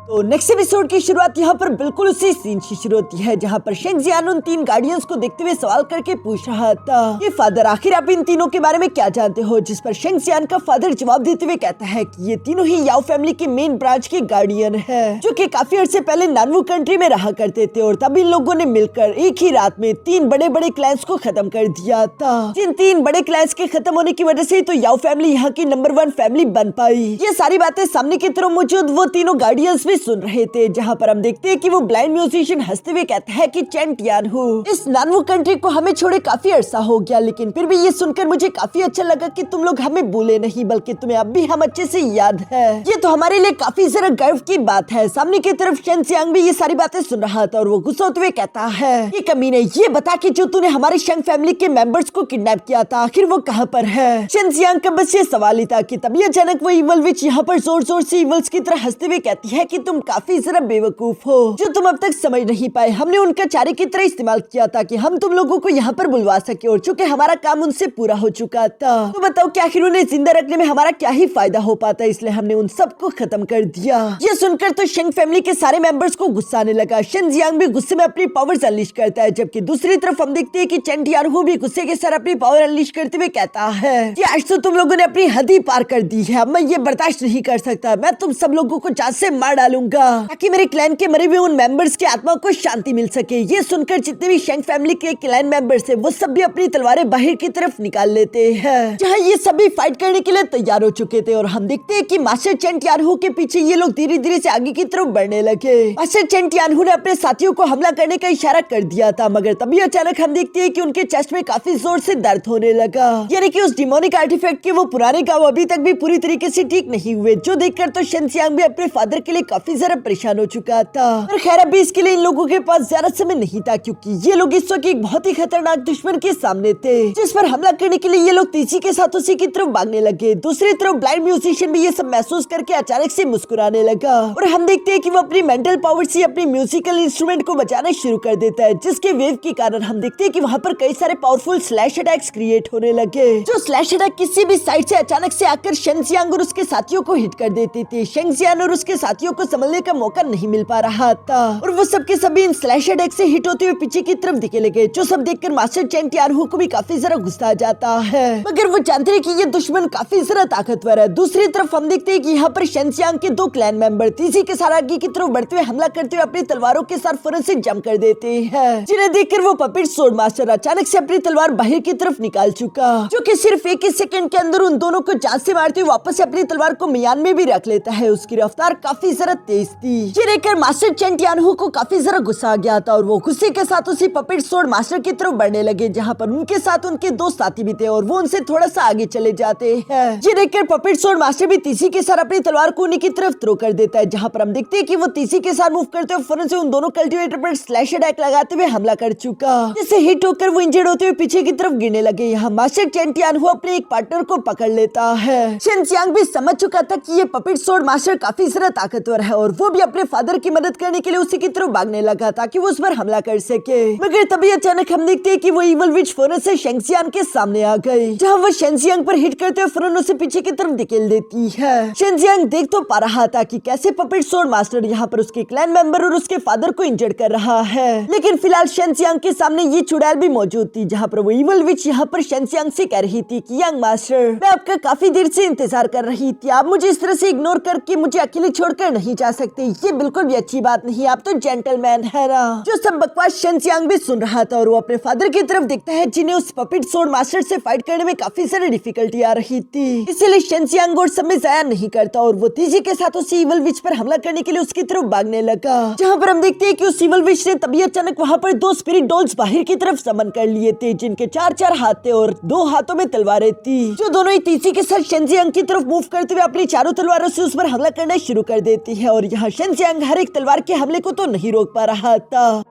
तो नेक्स्ट एपिसोड की शुरुआत यहाँ पर बिल्कुल उसी सीन से शुरू होती है, जहाँ पर शेंगजियान उन 3 गार्डियंस को देखते हुए सवाल करके पूछ रहा था कि फादर आखिर आप इन तीनों के बारे में क्या जानते हो। जिस पर शेंगजियान का फादर जवाब देते हुए कहता है कि ये तीनों ही याओ फैमिली के मेन ब्रांच के गार्डियन है, जो कि काफी अर्से पहले नानवू कंट्री में रहा करते थे और तब इन लोगों ने मिलकर एक ही रात में 3 बड़े बड़े क्लैंस को खत्म कर दिया था। जिन 3 बड़े क्लैंस के खत्म होने की वजह से तो याओ फैमिली यहाँ की नंबर 1 फैमिली बन पाई। ये सारी बातें सामने की तरफ मौजूद वो तीनों गार्डियंस भी सुन रहे थे, जहाँ पर हम देखते हैं कि वो ब्लाइंड म्यूजिशियन हंसते हुए कहता है कि चेन टियानहू, इस नानवू कंट्री को हमें छोड़े काफी अरसा हो गया, लेकिन फिर भी ये सुनकर मुझे काफी अच्छा लगा कि तुम लोग हमें भूले नहीं, बल्कि तुम्हें अब भी हम अच्छे से याद है। ये तो हमारे लिए काफी जरा गर्व की बात है। सामने की तरफ शेन जियांग भी ये सारी बातें सुन रहा था और वो गुस्सा होते हुए कहता है, ये कमीने, ये बता कि जो तूने हमारे शेंग फैमिली के मेंबर्स को किडनैप किया था, आखिर वो कहाँ पर है? शेन जियांग का बस ये सवाल ही था कि तभी अचानक वो इवल विच यहाँ पर जोर जोर से इवल्स की तरह हंसते हुए कहती है कि तुम काफी जरा बेवकूफ हो, जो तुम अब तक समझ नहीं पाए। हमने उनका चारे की तरह इस्तेमाल किया था कि हम तुम लोगों को यहाँ पर बुलवा सके, और चूंकि हमारा काम उनसे पूरा हो चुका था, तो बताओ कि आखिर उन्हें जिंदा रखने में हमारा क्या ही फायदा हो पाता, इसलिए हमने उन सबको खत्म कर दिया। ये सुनकर तो शेंग फैमिली के सारे मेंबर्स को गुस्सा आने लगा। शेन जियांग भी गुस्से में अपनी पावर्स अनलीश करता है, जबकि दूसरी तरफ हम देखते हैं कि चेन टियानहू भी गुस्से के साथ अपनी पावर अनलीश करते हुए कहता है कि आज तो तुम लोगों ने अपनी हद ही पार कर दी है, अब मैं ये बर्दाश्त नहीं कर सकता, मैं तुम सब लोगों को जान से मार डालूंगा ताकि मेरे क्लैन के मरे हुए उन मेंबर्स की आत्मा को शांति मिल सके। ये सुनकर जितने भी शेंग फैमिली के क्लैन मेंबर्स है वो सब भी अपनी तलवारें बाहर की तरफ निकाल लेते हैं, जहाँ ये सभी फाइट करने के लिए तैयार हो चुके थे। और हम देखते हैं कि मास्टर चेन टियानहू के पीछे ये लोग धीरे धीरे से आगे की तरफ बढ़ने लगे। मास्टर चेन टियानहू ने अपने साथियों को हमला करने का इशारा कर दिया था, मगर तभी अचानक हम देखते हैं कि उनके चेस्ट में काफी जोर से दर्द होने लगा, यानी कि उस डिमोनिक आर्टिफैक्ट के वो पुराने घाव अभी तक भी पूरी तरीके से ठीक नहीं हुए, जो देखकर तो शेन जियांग भी अपने फादर के लिए काफी ज्यादा परेशान हो चुका था। पर खैर अभी इसके लिए इन लोगों के पास ज्यादा समय नहीं था, क्योंकि ये लोग इस वक्त एक बहुत ही खतरनाक दुश्मन के सामने थे, जिस पर हमला करने के लिए ये लोग तेजी के साथ उसी की तरफ भागने लगे। दूसरी तरफ ब्लाइंड म्यूजिशियन भी ये सब महसूस करके अचानक से मुस्कुराने लगा, और हम देखते हैं कि वो अपनी मेंटल पावर से अपनी म्यूजिकल इंस्ट्रूमेंट को बजाना शुरू कर देता है, जिसके वेव के कारण हम देखते हैं कि वहाँ पर कई सारे पावरफुल स्लैश अटैक्स क्रिएट होने लगे, जो स्लैश अटैक किसी भी साइड से अचानक से आकर शेन जियांग और उसके साथियों को हिट कर देते थे। शेंग जियांग और उसके साथियों को संभलने का मौका नहीं मिल पा रहा था, और वो सबके सभी इन स्लैश अटैक से हिट होते हुए पीछे की तरफ दिखे लगे, जो सब देखकर मास्टर चेन टियानहू को भी काफी जरा गुस्सा आ जाता है, मगर वो जानते हैं कि ये दुश्मन काफी जरा ताकतवर है। दूसरी तरफ हम देखते हैं कि यहाँ पर शेन जियांग के दो क्लैन मेंबर तेजी के साथ आगे की तरफ बढ़ते हुए हमला करते हुए अपनी तलवारों के साथ फौरन से जंप कर देते हैं, जिन्हें देखकर वो पपेट स्वॉर्ड मास्टर अचानक से अपनी तलवार बाहर की तरफ निकाल चुका, जो कि सिर्फ एक ही सेकंड के अंदर उन दोनों को जान से मारते हुए वापस अपनी तलवार को म्यान में भी रख लेता है। उसकी रफ्तार काफी जरा तेज थी, ये देखकर मास्टर चेन टियानहू को काफी जरा गुस्सा आ गया था, और वो गुस्से के साथ उसी पपेट स्वॉर्ड मास्टर की तरफ बढ़ने लगे, जहाँ पर उनके साथ उनके दो साथी भी थे, और वो उनसे थोड़ा सा आगे चले जाते हैं। ये देखकर पपेट स्वॉर्ड मास्टर भी तेजी के साथ अपनी तलवार को उन्हीं की तरफ थ्रो कर देता है, जहाँ पर हम देखते हैं कि वो तेजी के साथ मूव करते हुए फौरन से उन दोनों कल्टीवेटर पर स्लैश अटैक लगाते हुए हमला कर चुका, जिससे हिट होकर वो इंजर्ड होते हुए पीछे की तरफ गिरने लगे। यहाँ मास्टर चेन टियानहू अपने एक पार्टनर को पकड़ लेता है। शेन जियांग भी समझ चुका था कि ये पपेट स्वॉर्ड मास्टर काफी ज्यादा ताकतवर है, और वो भी अपने फादर की मदद करने के लिए उसी की तरफ भागने लगा ताकि वो उस पर हमला कर सके, मगर तभी अचानक हम देखते हैं कि वो इवल विच फौरन से शेंग जियांग के सामने आ गई, जहाँ वो शेन जियांग पर हिट करते हुए फौरन उसे पीछे की तरफ धकेल देती है। शेन जियांग देख तो पा रहा था कि कैसे पपेट स्वॉर्ड मास्टर यहाँ पर उसके क्लैन मेंबर और उसके फादर को इंजर्ड कर रहा है, लेकिन फिलहाल शेन जियांग के सामने ये चुड़ैल भी मौजूद थी, जहाँ पर वो इवल विच यहाँ पर शेन जियांग से कह रही थी कि यंग मास्टर, मैं आपका काफी देर से इंतजार कर रही थी, आप मुझे इस तरह से इग्नोर करके मुझे अकेले छोड़कर नहीं जा सकते, ये बिल्कुल भी अच्छी बात नहीं, आप तो जेंटलमैन है ना। जो सब बकवास शेन जियांग भी सुन रहा था, और वो अपने फादर की तरफ देखता है, जिन्हें उस पपेट स्वॉर्ड मास्टर से फाइट करने में काफी सारी डिफिकल्टी आ रही थी, इसलिए शेन जियांग और समय जाया नहीं करता, और वो तेजी के साथ उस इवल विच पर हमला करने के लिए उसकी तरफ भागने लगा, जहाँ पर हम देखते हैं कि उस इवल विच ने तभी अचानक वहाँ पर दो स्पिरिट डॉल्स बाहर की तरफ समन कर लिए थे, जिनके 4-4 हाथ थे और 2 हाथों में तलवारें थी, जो दोनों ही तेजी के साथ शेन जियांग की तरफ मूव करते हुए अपनी चारों तलवारों से उस पर हमला करना शुरू कर देती है। और यहाँ शेन जियांग हर एक तलवार के हमले को तो नहीं रोक पा रहा था,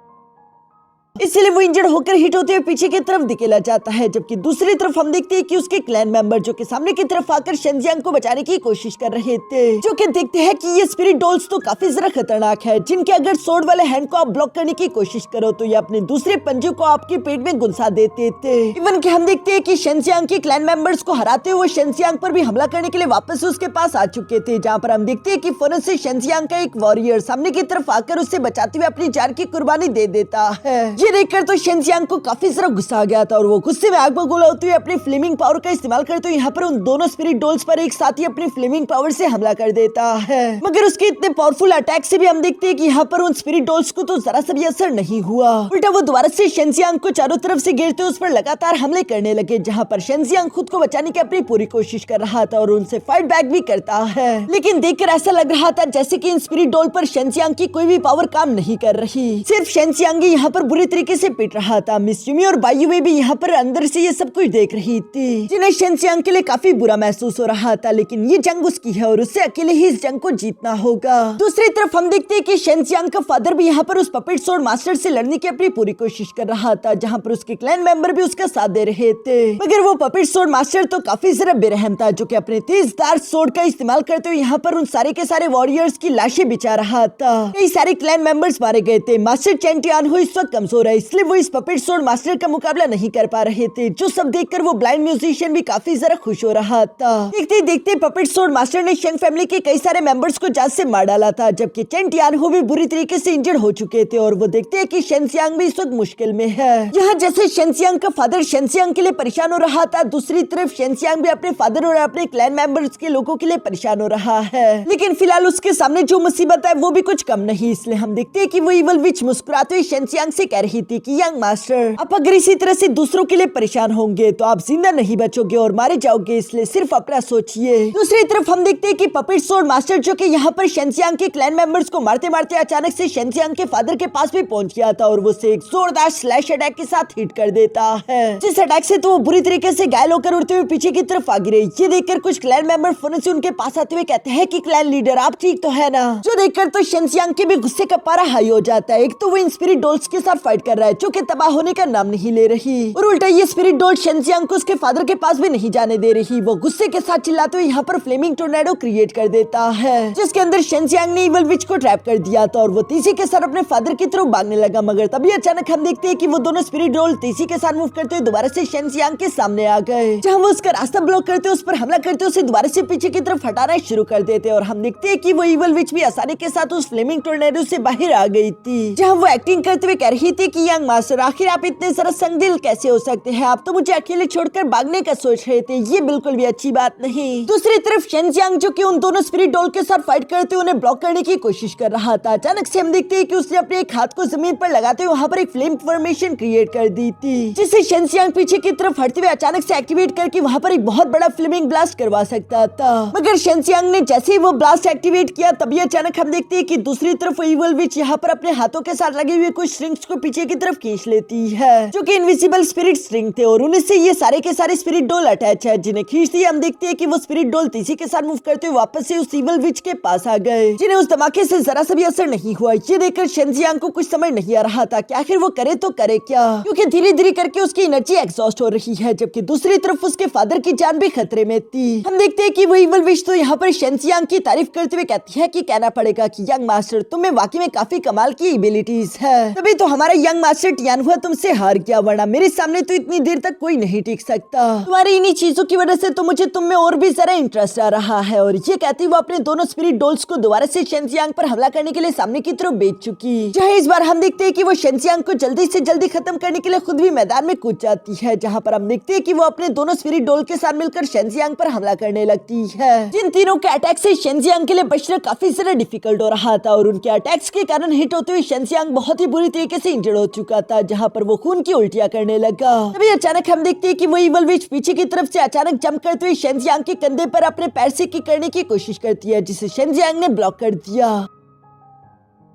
इसलिए वो इंजर्ड होकर हिट होते हुए पीछे की तरफ धकेला जाता है, जबकि दूसरी तरफ हम देखते हैं कि उसके क्लैन मेंबर जो कि सामने की तरफ आकर शेन जियांग को बचाने की कोशिश कर रहे थे, जो कि देखते हैं कि ये स्पिरिट डॉल्स तो काफी जरा खतरनाक है, जिनके अगर स्वॉर्ड वाले हैंड को आप ब्लॉक करने की कोशिश करो तो ये अपने दूसरे पंजे को आपके पेट में गुंसा देते थे। इवन कि हम देखते हैं कि शेन जियांग के क्लैन मेंबर्स को हराते हुए शेन जियांग पर भी हमला करने के लिए वापस उसके पास आ चुके थे, जहाँ पर हम देखते हैं कि फौरन से शेन जियांग का एक वॉरियर सामने की तरफ आकर उससे बचाते हुए अपनी जान की कुर्बानी दे देता है। ये देखकर तो शेंजियांग को काफी सारा गुस्सा आ गया था और वो गुस्से में आग बबूला होते हुए अपनी फ्लेमिंग पावर का इस्तेमाल करते हुए यहाँ पर उन दोनों स्पिरिट डॉल्स पर एक साथ ही अपनी फ्लेमिंग पावर से हमला कर देता है। मगर उसके इतने पावरफुल अटैक से भी हम देखते हैं कि यहाँ पर उन स्पिरिट डॉल्स को तो जरा सा भी असर नहीं हुआ। उल्टा वो दोबारा से शेंजियांग को चारों तरफ से घेरते उस पर लगातार हमले करने लगे, जहाँ पर शेंजियांग खुद को बचाने की अपनी पूरी कोशिश कर रहा था और उनसे फाइट बैक भी करता है। लेकिन देखकर ऐसा लग रहा था जैसे कि इन स्पिरिट डॉल पर शेंजियांग की कोई भी पावर काम नहीं कर रही, सिर्फ शेंजियांग ही यहाँ पर बुरी तरीके से पिट रहा था। मिस युमी और बायुवे भी यहाँ पर अंदर से ये सब कुछ देख रही थी, जिन्हें शेंजियांग के लिए काफी बुरा महसूस हो रहा था। लेकिन ये जंग उसकी है और उससे अकेले ही इस जंग को जीतना होगा। दूसरी तरफ हम देखते हैं कि शेंजियांग का फादर भी यहाँ पर उस पपेट स्वॉर्ड मास्टर से लड़ने की अपनी पूरी कोशिश कर रहा था, जहाँ पर उसके क्लैन मेंबर भी उसका साथ दे रहे थे। मगर वो पपेट स्वॉर्ड मास्टर तो काफी जरा बेरहम था, जो कि अपने तेजधार स्वॉर्ड का इस्तेमाल करते हुए यहाँ पर उन सारे के सारे वॉरियर्स की लाशें बिछा रहा था। कई सारे क्लैन मेंबर्स मारे गए थे। मास्टर चेन टियानहो इस वक्त कमजोर है, इसलिए वो इस पपेट स्वॉर्ड मास्टर का मुकाबला नहीं कर पा रहे थे, जो सब देखकर वो ब्लाइंड म्यूजिशियन भी काफी जरा खुश हो रहा था। देखते देखते पपेट स्वॉर्ड मास्टर ने शेंग फैमिली के कई सारे मेंबर्स को जान से मार डाला था, जबकि चेन टियानहो भी बुरी तरीके से इंजर्ड हो चुके थे। और वो देखते हैं कि शेंजियांग भी इस वक्त मुश्किल में है। यहाँ जैसे शेंजियांग का फादर शेंजियांग के लिए परेशान हो रहा था, दूसरी तरफ शेंजियांग भी अपने फादर और अपने क्लैन मेंबर्स के लोगों के लिए परेशान हो रहा है। लेकिन फिलहाल उसके सामने जो मुसीबत है वो भी कुछ कम नहीं, इसलिए हम देखते हैं कि वो इवल विच मुस्कुराते हुए शेंजियांग से कह रही थी कि यंग मास्टर, आप अगर इसी तरह से दूसरों के लिए परेशान होंगे तो आप जिंदा नहीं बचोगे और मारे जाओगे, इसलिए सिर्फ अपना सोचिए। दूसरी तरफ हम देखते हैं कि पपेट स्वॉर्ड मास्टर, जो कि यहाँ पर शेंजियांग के क्लैन मेंबर्स को मारते मारते अचानक से शेंजियांग के फादर के पास भी पहुंच गया था और वो उसे एक जोरदार स्लैश अटैक के साथ हिट कर देता है, जिस अटैक से तो वो बुरी तरीके से घायल होकर उड़ते हुए पीछे की तरफ आ गिरे। ये देखकर कुछ क्लैन मेंबर फौरन से उनके पास आते हुए कहते हैं कि क्लैन लीडर आप ठीक तो है ना, जो देखकर तो शेंजियांग के भी गुस्से का पारा हाई हो जाता है। एक तो वो इन स्पिरिट डॉल्स के साथ फाइट कर रहा है, जो कि तबाह होने का नाम नहीं ले रही, और उल्टा ये स्पिरिट डॉल शेंजियांग को उसके फादर के पास भी नहीं जाने दे रही। वो गुस्से के साथ चिल्लाते हुए यहाँ पर फ्लेमिंग टोर्नेडो क्रिएट कर देता है, जिसके अंदर शेंजियांग ने इवल विच को ट्रैप कर दिया था और वो तेजी के साथ अपने फादर की तरफ भागने लगा। मगर तभी अचानक हम देखते हैं कि वो दोनों स्पिरिट डॉल तेजी के साथ मूव करते हुए दोबारा से शेंजियांग के सामने आ गए, जहाँ वो उसका रास्ता ब्लॉक करते उस पर हमला करते उसे दोबारा से पीछे की तरफ हटाना शुरू कर देते। और हम देखते हैं कि वो इवल विच भी आसानी के साथ उस फ्लेमिंग टोर्नेडो से बाहर आ गई थी, जहाँ वो एक्टिंग करते हुए कह रही थी कि यंग मास्टर, आखिर आप इतने सारा संगदिल कैसे हो सकते हैं, आप तो मुझे अकेले छोड़कर भागने का सोच रहे थे, ये बिल्कुल भी अच्छी बात नहीं। दूसरी तरफ शेंजियांग, जो कि उन दोनों स्पिरिट डॉल के साथ फाइट करते हुए उन्हें ब्लॉक करने की कोशिश कर रहा था, अचानक से हम देखते हैं कि उसने अपने एक हाथ को जमीन पर लगाते हुए वहाँ पर एक फ्लेम फॉर्मेशन क्रिएट कर दी थी, जिससे शेंजियांग पीछे की तरफ हटते हुए अचानक से एक्टिवेट करके वहाँ पर एक बहुत बड़ा फ्लेमिंग ब्लास्ट करवा सकता था। मगर शेंजियांग ने जैसे ही वो ब्लास्ट एक्टिवेट किया, तभी अचानक हम देखते हैं कि दूसरी तरफ इवल विच यहाँ पर अपने हाथों के साथ लगे हुए कुछ स्ट्रिंग्स को पीछे की तरफ खींच लेती है, जो कि इनविजिबल स्पिरिट स्ट्रिंग थे और उनसे ये सारे के सारे स्पिरिट डॉल अटैच है, जिन्हें खींचते हम देखते हैं कि वो स्पिरिट डॉल तेजी के साथ मूव करते हुए वापस से उस इवल विच के पास आ गए, जिन्हें उस धमाके से जरा सा भी असर नहीं हुआ। ये देखकर शेंजियांग को कुछ समझ नहीं आ रहा था कि आखिर वो करे तो करे क्या, क्योंकि धीरे धीरे करके उसकी एनर्जी एग्जॉस्ट हो रही है, जबकि दूसरी तरफ उसके फादर की जान भी खतरे में थी। हम देखते हैं कि वो इवल विच तो यहाँ पर शेंजियांग की तारीफ करते हुए कहती है कि कहना पड़ेगा कि यंग मास्टर, तुम्हें वाकई में काफी कमाल की एबिलिटीज है, तभी तो हमारा यंग मास्टर टियानहुआ तुमसे हार गया, वरना मेरे सामने तो इतनी देर तक कोई नहीं टिक सकता। तुम्हारी इन्हीं चीजों की वजह से तो मुझे तुम में और भी ज्यादा इंटरेस्ट आ रहा है। और ये कहती वो अपने दोनों स्पिरिट डॉल्स को दोबारा से शेंजियांग पर हमला करने के लिए सामने की तरफ भेज चुकी, जहाँ इस बार हम देखते हैं कि वो शेंजियांग को जल्दी से जल्दी खत्म करने के लिए खुद भी मैदान में कूद जाती है, जहाँ पर हम देखते हैं कि वो अपने दोनों स्पिरिट डॉल के साथ मिलकर शेंजियांग पर हमला करने लगती है। जिन तीनों के अटैक से शेंजियांग के लिए बचना काफी ज्यादा डिफिकल्ट हो रहा था और उनके अटैक्स के कारण हिट होते हुए शेंजियांग बहुत ही बुरी तरीके से इंजर्ड हो चुका था, जहाँ पर वो खून की उल्टियां करने लगा। तभी अचानक हम देखते हैं कि वो इवल विच पीछे की तरफ से अचानक जंप करते हुए शेंजियांग के कंधे पर अपने पैर से किक करने की कोशिश करती है, जिसे शेंजियांग ने ब्लॉक कर दिया।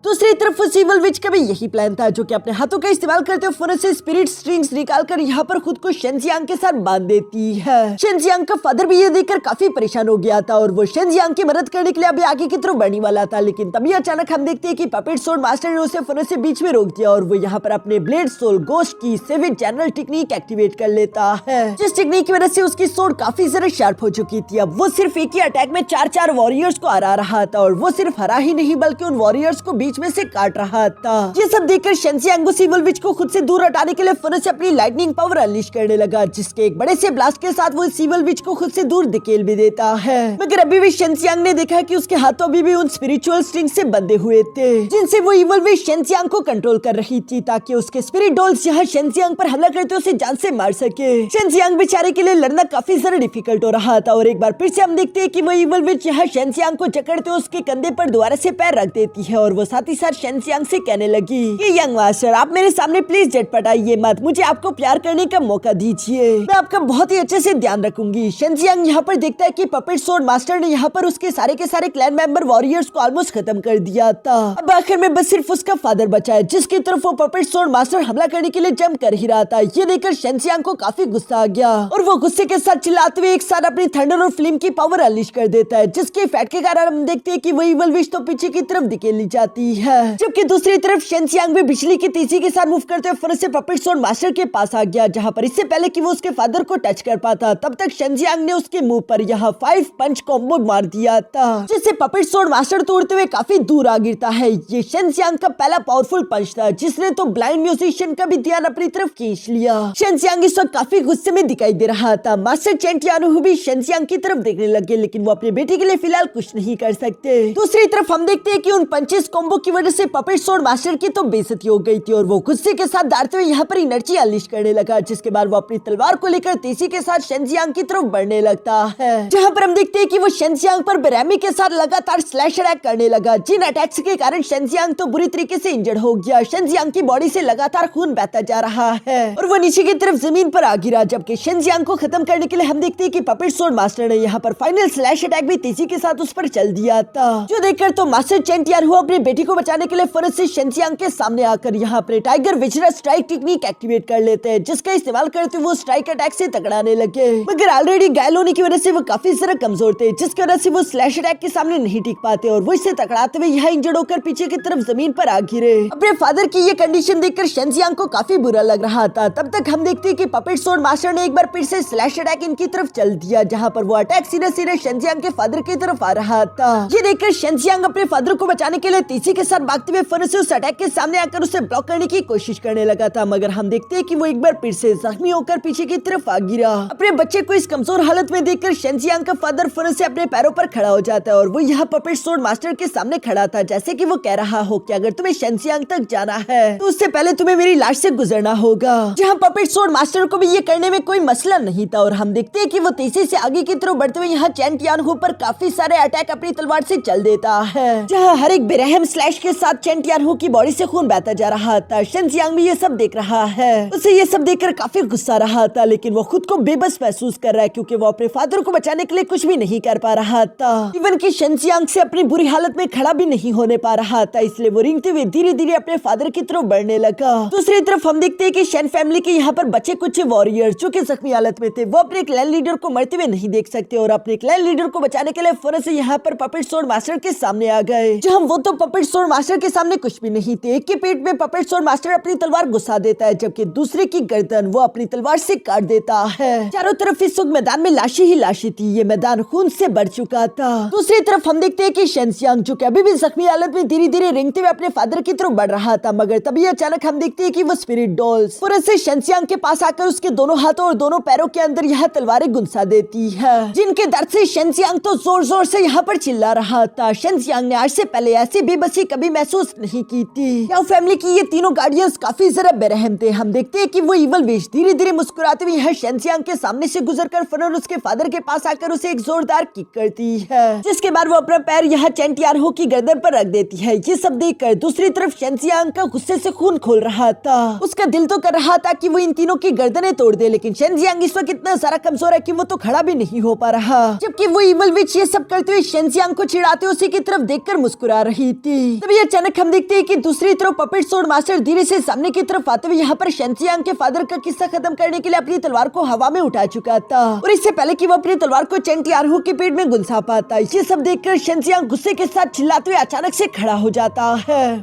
दूसरी तरफ उस इवल विच का भी यही प्लान था, जो कि अपने हाथों का इस्तेमाल करते हुए फौरन से स्पिरिट स्ट्रिंग्स निकालकर यहाँ पर खुद को शेंजियांग के साथ बांध देती है। शेंजियांग का फादर भी ये देखकर काफी परेशान हो गया था और वो शेंजियांग की मदद करने के लिए अभी आगे की तरफ बढ़ने वाला था, लेकिन तभी अचानक हम देखते हैं कि पपेट स्वॉर्ड मास्टर ने उसे फौरन से बीच में रोक दिया और वो यहाँ पर अपने ब्लेड सोल गोस्ट की सेविज जनरल टेक्निक एक्टिवेट कर लेता है, जिस टेक्निक की वजह से उसकी सोर्ड काफी ज्यादा शार्प हो चुकी थी। अब वो सिर्फ एक ही अटैक में 4-4 वॉरियर्स को हरा रहा था और वो सिर्फ हरा ही नहीं बल्कि उन वॉरियर्स को बीच बीच में से काट रहा था। ये सब देखकर शेंजियांग उस इविल विच को खुद से दूर हटाने के लिए फिर से अपनी लाइटनिंग पावर अनलीश करने लगा, जिसके एक बड़े से ब्लास्ट के साथ वो इस इविल विच को खुद से दूर धकेल भी देता है। मगर अभी भी शेंजियांग ने देखा कि उसके हाथों अभी भी उन स्पिरिचुअल स्ट्रिंग से बंधे हुए थे, जिनसे वो इविल विच शेंजियांग को कंट्रोल कर रही थी, ताकि उसके स्पिरिट डॉल्स यहाँ शेंजियांग पर हमला करते उसे जान से मार सके। शेंजियांग बेचारे के लिए लड़ना काफी ज्यादा डिफिकल्ट हो रहा था और एक बार फिर से हम देखते हैं कि वो इविल विच यहाँ शेंजियांग को जकड़ते उसके कंधे पर दोबारा से पैर रख देती है और वो साथ ही साथ शेंजियांग से कहने लगी, ये यंग मास्टर, आप मेरे सामने प्लीज झटपटाइए मत, मुझे आपको प्यार करने का मौका दीजिए, मैं आपका बहुत ही अच्छे से ध्यान रखूंगी। शेंजियांग यहाँ पर देखता है कि पपेट स्वॉर्ड मास्टर ने यहाँ पर उसके सारे के सारे क्लैन मेंबर वॉरियर्स को ऑलमोस्ट खत्म कर दिया था। अब आखिर में बस सिर्फ उसका फादर बचा है, जिसकी तरफ वो पपेट स्वॉर्ड मास्टर हमला करने के लिए जंप कर ही रहा था। ये देखकर शेंजियांग को काफी गुस्सा आ गया और वो गुस्से के साथ चिल्लाते हुए एक साथ अपनी थंडर और फ्लेम की पावर अनलीश कर देता है, जिसके इफेक्ट के कारण हम देखते हैं कि वो इविल विच तो पीछे की तरफ धकेली जाती है, जबकि दूसरी तरफ शेंजियांग भी बिजली की तेजी के साथ मूव करते हुए फिर से पपेट स्वॉर्ड मास्टर के पास आ गया, जहाँ पर इससे पहले कि वो उसके फादर को टच कर पाता तब तक शेंजियांग ने उसके मुंह पर यहाँ 5 पंच कॉम्बो मार दिया था, जिससे पपेट स्वॉर्ड मास्टर तोड़ते हुए काफी दूर आ गिरता है। ये शेंजियांग का पहला पावरफुल पंच था, जिसने तो ब्लाइंड म्यूजिशियन का भी ध्यान अपनी तरफ खींच लिया। शेंजियांग इस वक्त काफी गुस्से में दिखाई दे रहा था। मास्टर चेन टियानू भी शेंजियांग की तरफ देखने लगे, लेकिन वो अपने बेटे के लिए फिलहाल कुछ नहीं कर सकते। दूसरी तरफ हम देखते हैं कि उन पंचेस कॉम्बो की वजह से पपेट स्वॉर्ड मास्टर की तो बेइज्जती हो गई थी और वो गुस्से के साथ दौड़ते हुए यहाँ पर एनर्जी अनलीश करने लगा, जिसके बाद वो अपनी तलवार को लेकर तेजी के साथ शेंजियांग की तरफ बढ़ने लगता है, जहाँ पर हम देखते हैं कि वो शेंजियांग पर बेरहमी के साथ लगातार स्लैश अटैक करने लगा, जिन अटैक्स के कारण शेंजियांग तो बुरी तरीके से इंजर्ड हो गया। शेंजियांग की बॉडी से लगातार खून बहता जा रहा है और वो नीचे की तरफ जमीन पर आ गिरा, जबकि शेंजियांग को खत्म करने के लिए हम देखते हैं कि पपेट स्वॉर्ड मास्टर ने यहाँ पर फाइनल स्लैश अटैक भी तेजी के साथ उस पर चल दिया था, जो देखकर तो मास्टर चेन टियानू अपनी बेटी को बचाने के लिए फौरन से शेंजियांग के सामने आकर यहाँ पर टाइगर विजरा स्ट्राइक टेक्निक एक्टिवेट कर लेते हैं, जिसका इस्तेमाल करते हुए वो स्ट्राइक अटैक से टकराने लगे। मगर ऑलरेडी घायल होने की वजह से वो काफी ज्यादा कमजोर थे, जिसकी वजह से वो स्लैश अटैक के सामने नहीं टिक पाते और वो इससे टकराते हुए यहाँ इंजर्ड होकर पीछे की तरफ जमीन पर आ गिरे। अपने फादर की ये कंडीशन देखकर शेंजियांग को काफी बुरा लग रहा था। तब तक हम देखते हैं कि पपेट स्वॉर्ड मास्टर ने एक बार फिर से स्लैश अटैक इनकी तरफ चल दिया, जहाँ पर वो अटैक सीधे सीधे शेंजियांग के फादर की तरफ आ रहा था। ये देखकर शेंजियांग अपने फादर को बचाने के लिए तेजी के साथ भागते हुए फिर से उस अटैक के सामने आकर उसे ब्लॉक करने की कोशिश करने लगा था, मगर हम देखते हैं कि वो एक बार फिर से जख्मी होकर पीछे की तरफ आ गिरा। अपने बच्चे को इस कमजोर हालत में देखकर शेंजियांग का फादर फिर से अपने पैरों पर खड़ा हो जाता है और वो यहाँ पपेट स्वॉर्ड मास्टर के सामने खड़ा था, जैसे कि वो कह रहा हो कि अगर तुम्हें शेंजियांग तक जाना है तो उससे पहले तुम्हें मेरी लाश से गुजरना होगा। जहाँ पपेट स्वॉर्ड मास्टर को भी ये करने में कोई मसला नहीं था और हम देखते हैं कि वो तेजी से आगे की तरफ बढ़ते हुए यहाँ चेन टियानू पर काफी सारे अटैक अपनी तलवार से चल देता है, जहाँ हर एक बेरहम स्लैश के साथ चेन टियानू की बॉडी से खून बहता जा रहा था। शेंजियांग भी ये सब देख रहा है, उसे ये सब देखकर काफी गुस्सा रहा था, लेकिन वो खुद को बेबस महसूस कर रहा है क्योंकि वो अपने फादर को बचाने के लिए कुछ भी नहीं कर पा रहा था। इवन कि शेंजियांग से अपनी बुरी हालत में खड़ा भी नहीं होने पा रहा था, इसलिए वो रेंगते हुए धीरे धीरे अपने फादर की तरफ बढ़ने लगा। दूसरी तरफ हम देखते हैं कि शेन फैमिली के यहाँ पर बचे कुछ वॉरियर्स जो कि जख्मी हालत में थे, वो अपने क्लैन लीडर को मरते हुए नहीं देख सकते और अपने क्लैन लीडर को बचाने के लिए फौरन से यहाँ पर पपेट स्वॉर्ड मास्टर के सामने आ गए, जहाँ वो तो पपेट स्वॉर्ड मास्टर के सामने कुछ भी नहीं थे। एक के पेट में पपेट स्वॉर्ड मास्टर अपनी तलवार घुसा देता है, जबकि दूसरे की गर्दन वो अपनी तलवार से काट देता है। चारों तरफ इस वक्त मैदान में लाशें ही लाशें थी, ये मैदान खून से भर चुका था। दूसरी तरफ हम देखते हैं कि शेंजियांग जो कि अभी भी जख्मी हालत में धीरे धीरे रेंगते हुए अपने फादर की तरफ बढ़ रहा था, मगर तभी अचानक हम देखते हैं कि वो स्पिरिट डॉल्स फौरन से शेंजियांग के पास आकर उसके दोनों हाथों और दोनों पैरों के अंदर यह तलवारें गुंसा देती है, जिनके दर्द से शेंजियांग तो जोर जोर से यहाँ पर चिल्ला रहा था। शेंजियांग ने आज से पहले ऐसी बेबसी कभी महसूस नहीं की थी। याओ फैमिली की ये तीनों गार्डियंस काफी जरा बेरहम थे। हम देखते हैं कि वो इवल विच धीरे धीरे मुस्कुराते हुए यहाँ शेंजियांग के सामने से गुजरकर फौरन उसके फादर के पास आकर उसे एक जोरदार किक करती है, जिसके बाद वो अपना पैर यहाँ चेन टियानू की गर्दन पर रख देती है। ये सब देखकर दूसरी तरफ शेंजियांग का गुस्से से खून खोल रहा था। उसका दिल तो कर रहा था कि वो इन तीनों की गर्दनें तोड़ दे, लेकिन शेंजियांग इस वक्त इतना सारा कमजोर है कि वो तो खड़ा भी नहीं हो पा रहा, जबकि वो इवल विच ये सब करते हुए शेंजियांग को चिढ़ाते उसी की तरफ देखकर मुस्कुरा रही थी। तभी अचानक हम देखते हैं कि दूसरी तरफ पपेट स्वॉर्ड मास्टर धीरे से सामने की तरफ आते हुए यहाँ पर शेंजियांग के फादर का किस्सा खत्म करने के लिए अपनी तलवार को हवा में उठा चुका था और इससे पहले कि वो अपनी तलवार को चेन टियानू के पेट में गुंसा पाता। ये सब देखकर शेंजियांग गुस्से के साथ चिल्लाते हुए अचानक से खड़ा हो जाता है।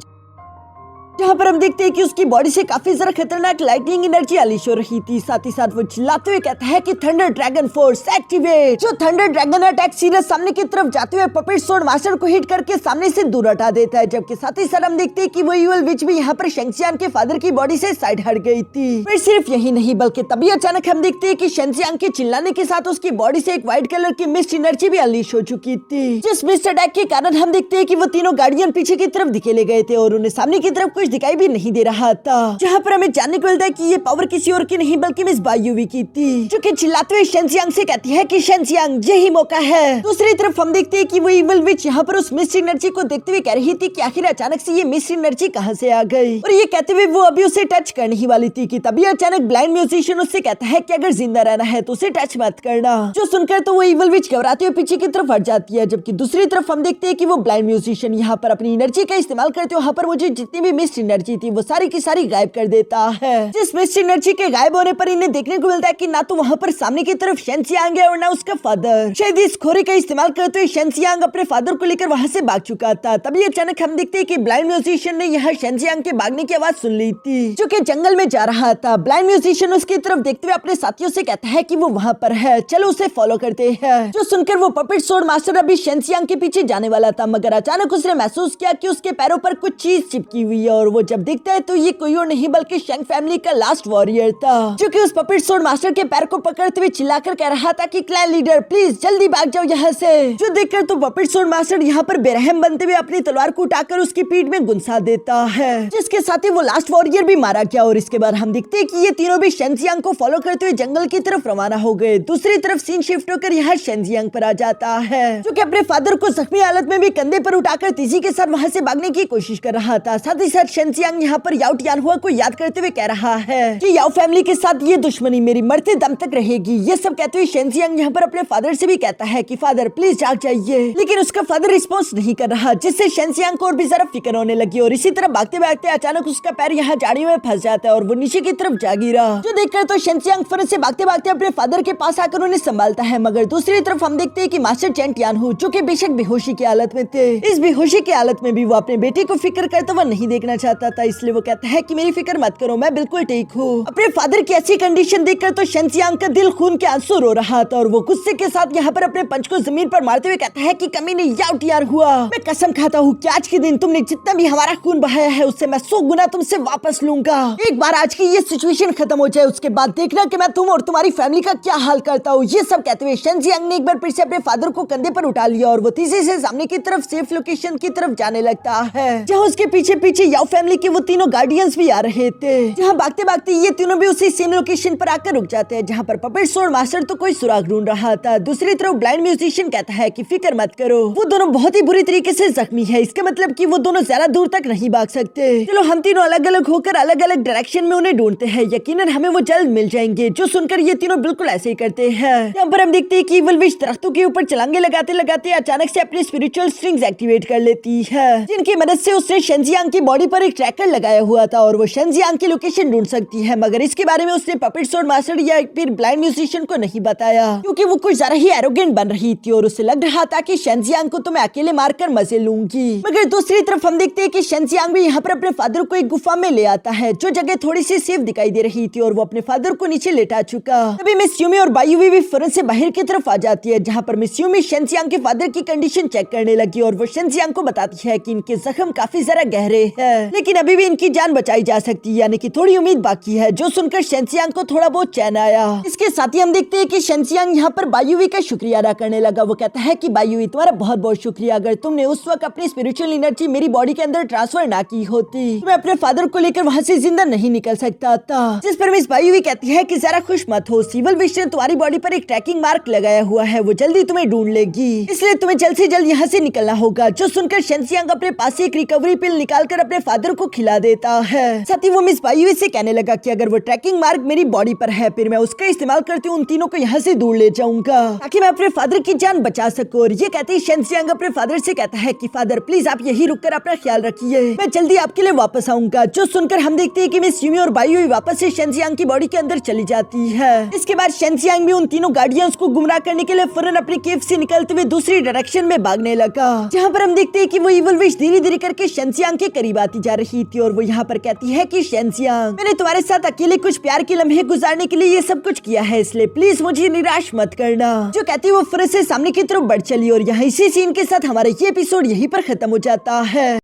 जहाँ पर हम देखते हैं कि उसकी बॉडी से काफी सारा खतरनाक लाइटनिंग एनर्जी अनलीश हो रही थी। साथ ही साथ वो चिल्लाते हुए कहता है कि थंडर ड्रैगन फोर्स एक्टिवेट। जो थंडर ड्रैगन अटैक सीरियस सामने की तरफ जाते हुए पपेट स्वॉर्ड मास्टर को हिट करके सामने से दूर हटा देता है। जबकि साथ ही साथ हम देखते हैं कि वो इविल विच भी यहाँ पर शेंगजियांग के फादर की बॉडी से साइड हट गई थी। फिर सिर्फ यही नहीं बल्कि तभी अचानक हम देखते हैं कि शेंगजियांग के चिल्लाने के साथ उसकी बॉडी से एक व्हाइट कलर की मिस्ट एनर्जी भी अनलीश हो चुकी थी। जिस मिस्ट अटैक के कारण हम देखते हैं कि वो तीनों गार्डियन पीछे की तरफ धकेले गए थे और उन्हें सामने की तरफ कुछ दिखाई भी नहीं दे रहा था। जहाँ पर हमें जानने को मिलता है कि ये पावर किसी और की नहीं बल्कि मिस बायुवी की थी, जो कि चिल्लाते हुए शेंगजियांग से कहती है कि शेंगजियांग यही मौका है। दूसरी तरफ हम देखते हैं कि वो इविल विच यहाँ पर उस मिस्ट एनर्जी को देखते हुए कह रही थी कि आखिर अचानक से ये मिस्ट एनर्जी कहाँ से आ गई, और ये कहते हुए वो अभी उसे टच करने ही वाली थी कि तभी अचानक ब्लाइंड म्यूजिशियन उससे कहता है कि अगर जिंदा रहना है तो उसे टच मत करना। जो सुनकर तो वो इविल विच घबराते हुए पीछे की तरफ हट जाती है। जबकि दूसरी तरफ हम देखते हैं कि वो ब्लाइंड म्यूजिशियन यहाँ पर अपनी एनर्जी का इस्तेमाल करते हुए वहाँ पर मुझे जितनी भी मिस्ट एनर्जी थी वो सारी की सारी गायब कर देता है। जिस मिस्ट एनर्जी के गायब होने पर इन्हें देखने को मिलता है कि ना तो वहाँ पर सामने की तरफ शेंगजियांग है और ना उसका फादर। शायद इस खोरे का इस्तेमाल करते हुए शेंगजियांग अपने फादर को लेकर वहाँ से भाग चुका था। तभी अचानक हम देखते हैं कि ब्लाइंड म्यूजिशियन ने यहाँ शेंगजियांग के भागने की आवाज सुन ली थी, जो कि जंगल में जा रहा था। ब्लाइंड म्यूजिशियन उसकी तरफ देखते हुए अपने साथियों से कहता है कि वो वहाँ पर है, चलो उसे फॉलो करते हैं। जो सुनकर वो पपेट स्वॉर्ड मास्टर अभी शेंगजियांग के पीछे जाने वाला था, मगर अचानक उसने महसूस किया कि उसके पैरों पर कुछ चीज चिपकी हुई है और वो जब देखता है तो ये कोई और नहीं बल्कि शेंग फैमिली का लास्ट वॉरियर था, जो कि उस पपेट स्वॉर्ड मास्टर के पैर को पकड़ते हुए चिल्लाकर कह रहा था कि क्लैन लीडर प्लीज जल्दी भाग जाओ यहाँ से। जो देखकर तो पपेट स्वॉर्ड मास्टर यहाँ पर बेरहम बनते हुए अपनी तलवार को उठाकर उसकी पीठ में गुंसा देता है, जिसके साथ ही वो लास्ट वॉरियर भी मारा गया। और इसके बाद हम देखते हैं कि ये तीनों भी शेंगजियांग को फॉलो करते हुए जंगल की तरफ रवाना हो गए। दूसरी तरफ सीन शिफ्ट होकर यहाँ शेंगजियांग पर आ जाता है, जो कि अपने फादर को जख्मी हालत में भी कंधे पर उठाकर तेजी के साथ वहाँ से भागने की कोशिश कर रहा था। साथ ही साथ शेंगजियांग यहाँ पर याओ टियानहुआ को याद करते हुए कह रहा है कि याओ फैमिली के साथ ये दुश्मनी मेरी मरते दम तक रहेगी। ये सब कहते हुए शेंगजियांग यहाँ पर अपने फादर से भी कहता है कि फादर प्लीज जाग जाइए, लेकिन उसका फादर रिस्पॉन्स नहीं कर रहा, जिससे शेंगजियांग को और भी ज्यादा फिक्र होने लगी। और इसी तरह भागते भागते अचानक उसका पैर यहाँ झाड़ियों में फंस जाता है और वो नीचे की तरफ जा गिरा। जो देखकर तो शेंगजियांग फौरन से भागते भागते अपने फादर के पास आकर उन्हें संभालता है, मगर दूसरी तरफ हम देखते हैं कि मास्टर चेन टियानहु, जो कि बेशक बेहोशी की हालत में थे, इस बेहोशी की हालत में भी वो अपने बेटे को फिक्र करता हुआ नहीं देखना चाहता था। इसलिए वो कहता है कि मेरी फिक्र मत करो, मैं बिल्कुल ठीक हूँ। अपने फादर की ऐसी कंडीशन देखकर तो शेंगजियांग का दिल खून के आंसू रो रहा था और वो गुस्से के साथ यहाँ पर अपने पंच को जमीन पर मारते हुए कहता है कि कमीने याओ टियानहुआ, मैं कसम खाता हूँ कि आज के दिन तुमने जितना भी हमारा खून बहाया है उससे मैं 100 गुना तुमसे वापस लूंगा। एक बार आज की ये सिचुएशन खत्म हो जाए उसके बाद देखना कि मैं तुम और तुम्हारी फैमिली का क्या हाल करता हूँ। ये सब कहते हुए शेंगजियांग ने एक बार फिर से अपने फादर को कंधे पर उठा लिया और वो तेजी से सामने की तरफ सेफ लोकेशन की तरफ जाने लगता है, जहाँ उसके पीछे पीछे याओ फैमिली के वो तीनों गार्डियंस भी आ रहे थे। जहाँ भागते भागते ये तीनों भी उसी सेम लोकेशन पर आकर रुक जाते हैं, जहाँ पर पपेट स्वॉर्ड मास्टर तो कोई सुराग ढूंढ रहा था। दूसरी तरफ ब्लाइंड म्यूजिशियन कहता है कि फिक्र मत करो, वो दोनों बहुत ही बुरी तरीके से जख्मी है, इसका मतलब कि वो दोनों ज्यादा दूर तक नहीं भाग सकते। चलो हम तीनों अलग अलग होकर अलग अलग डायरेक्शन में उन्हें ढूंढते हैं, यकीनन हमें वो जल्द मिल जाएंगे। जो सुनकर ये तीनों बिल्कुल ऐसे ही करते हैं। यहाँ पर हम देखते हैं कि इविल विच दरख्तों के ऊपर छलांगे लगाते लगाते अचानक से अपनी स्पिरिचुअल स्ट्रिंग्स एक्टिवेट कर लेती है, जिनकी मदद से उसने शेंगजियांग की बॉडी पर एक ट्रैकर लगाया हुआ था और वो शेंगजियांग की लोकेशन ढूंढ सकती है, मगर इसके बारे में उसने पपेट स्वॉर्ड मास्टर या फिर ब्लाइंड म्यूजिशियन को नहीं बताया, क्योंकि वो कुछ ज्यादा ही एरोगेंट बन रही थी और उसे लग रहा था कि शेंगजियांग को तो मैं अकेले मारकर मजे लूंगी। मगर दूसरी तरफ हम देखते हैं कि शेंगजियांग भी यहाँ पर अपने फादर को एक गुफा में ले आता है, जो जगह थोड़ी सी सेफ दिखाई दे रही थी और वो अपने फादर को नीचे लेटा चुका। तभी मिस यूमी और बायुवी भी फौरन से बाहर की तरफ आ जाती है, जहाँ पर मिस यूमी शेंगजियांग के फादर की कंडीशन चेक करने लगी और वो शेंगजियांग को बताती है कि इनके जख्म काफी ज्यादा गहरे हैं, लेकिन अभी भी इनकी जान बचाई जा सकती है, यानी कि थोड़ी उम्मीद बाकी है। जो सुनकर शेंगजियांग को थोड़ा बहुत चैन आया। इसके साथ ही हम देखते हैं कि शेंगजियांग यहाँ पर बायुवी का शुक्रिया अदा करने लगा। वो कहता है कि बायुवी तुम्हारा बहुत बहुत शुक्रिया, अगर तुमने उस वक्त अपनी स्पिरिचुअल एनर्जी मेरी बॉडी के अंदर ट्रांसफर ना की होती तो मैं अपने फादर को लेकर वहाँ से जिंदा नहीं निकल सकता था। जिस पर मिस बायुवी कहती है कि जरा खुश मत हो, इविल विच ने तुम्हारी बॉडी पर एक ट्रैकिंग मार्क लगाया हुआ है, वो जल्दी तुम्हें ढूंढ लेगी, इसलिए तुम्हें जल्द से जल्द यहाँ से निकलना होगा। जो सुनकर शेंगजियांग अपने पास से एक रिकवरी पिल निकालकर अपने फादर को खिला देता है। साथ ही वो मिस बायुवी से कहने लगा कि अगर वो ट्रैकिंग मार्क मेरी बॉडी पर है फिर मैं उसका इस्तेमाल करती हूँ उन तीनों को यहाँ से दूर ले जाऊंगा, ताकि मैं अपने फादर की जान बचा सकूं। और ये कहते ही शेंगजियांग अपने फादर से कहता है कि फादर प्लीज आप यही रुककर अपना ख्याल रखिए, मैं जल्दी आपके लिए वापस आऊंगा। जो सुनकर हम देखते हैं कि मिस यूमी और बायुवी वापस से शेंगजियांग की बॉडी के अंदर चली जाती है। इसके बाद शेंगजियांग भी उन तीनों गार्डियंस को गुमराह करने के लिए फौरन अपनी केव से निकलते हुए दूसरी डायरेक्शन में भागने लगा, जहाँ पर हम देखते हैं कि वो इविल विच धीरे धीरे करके शेंगजियांग के करीब आती जा रही थी और वो यहाँ पर कहती है कि शेंजियांग, मैंने तुम्हारे साथ अकेले कुछ प्यार के लम्हे गुजारने के लिए ये सब कुछ किया है, इसलिए प्लीज मुझे निराश मत करना। जो कहती वो फिर से सामने की तरफ बढ़ चली और यहाँ इसी सीन के साथ हमारा ये एपिसोड यहीं पर खत्म हो जाता है।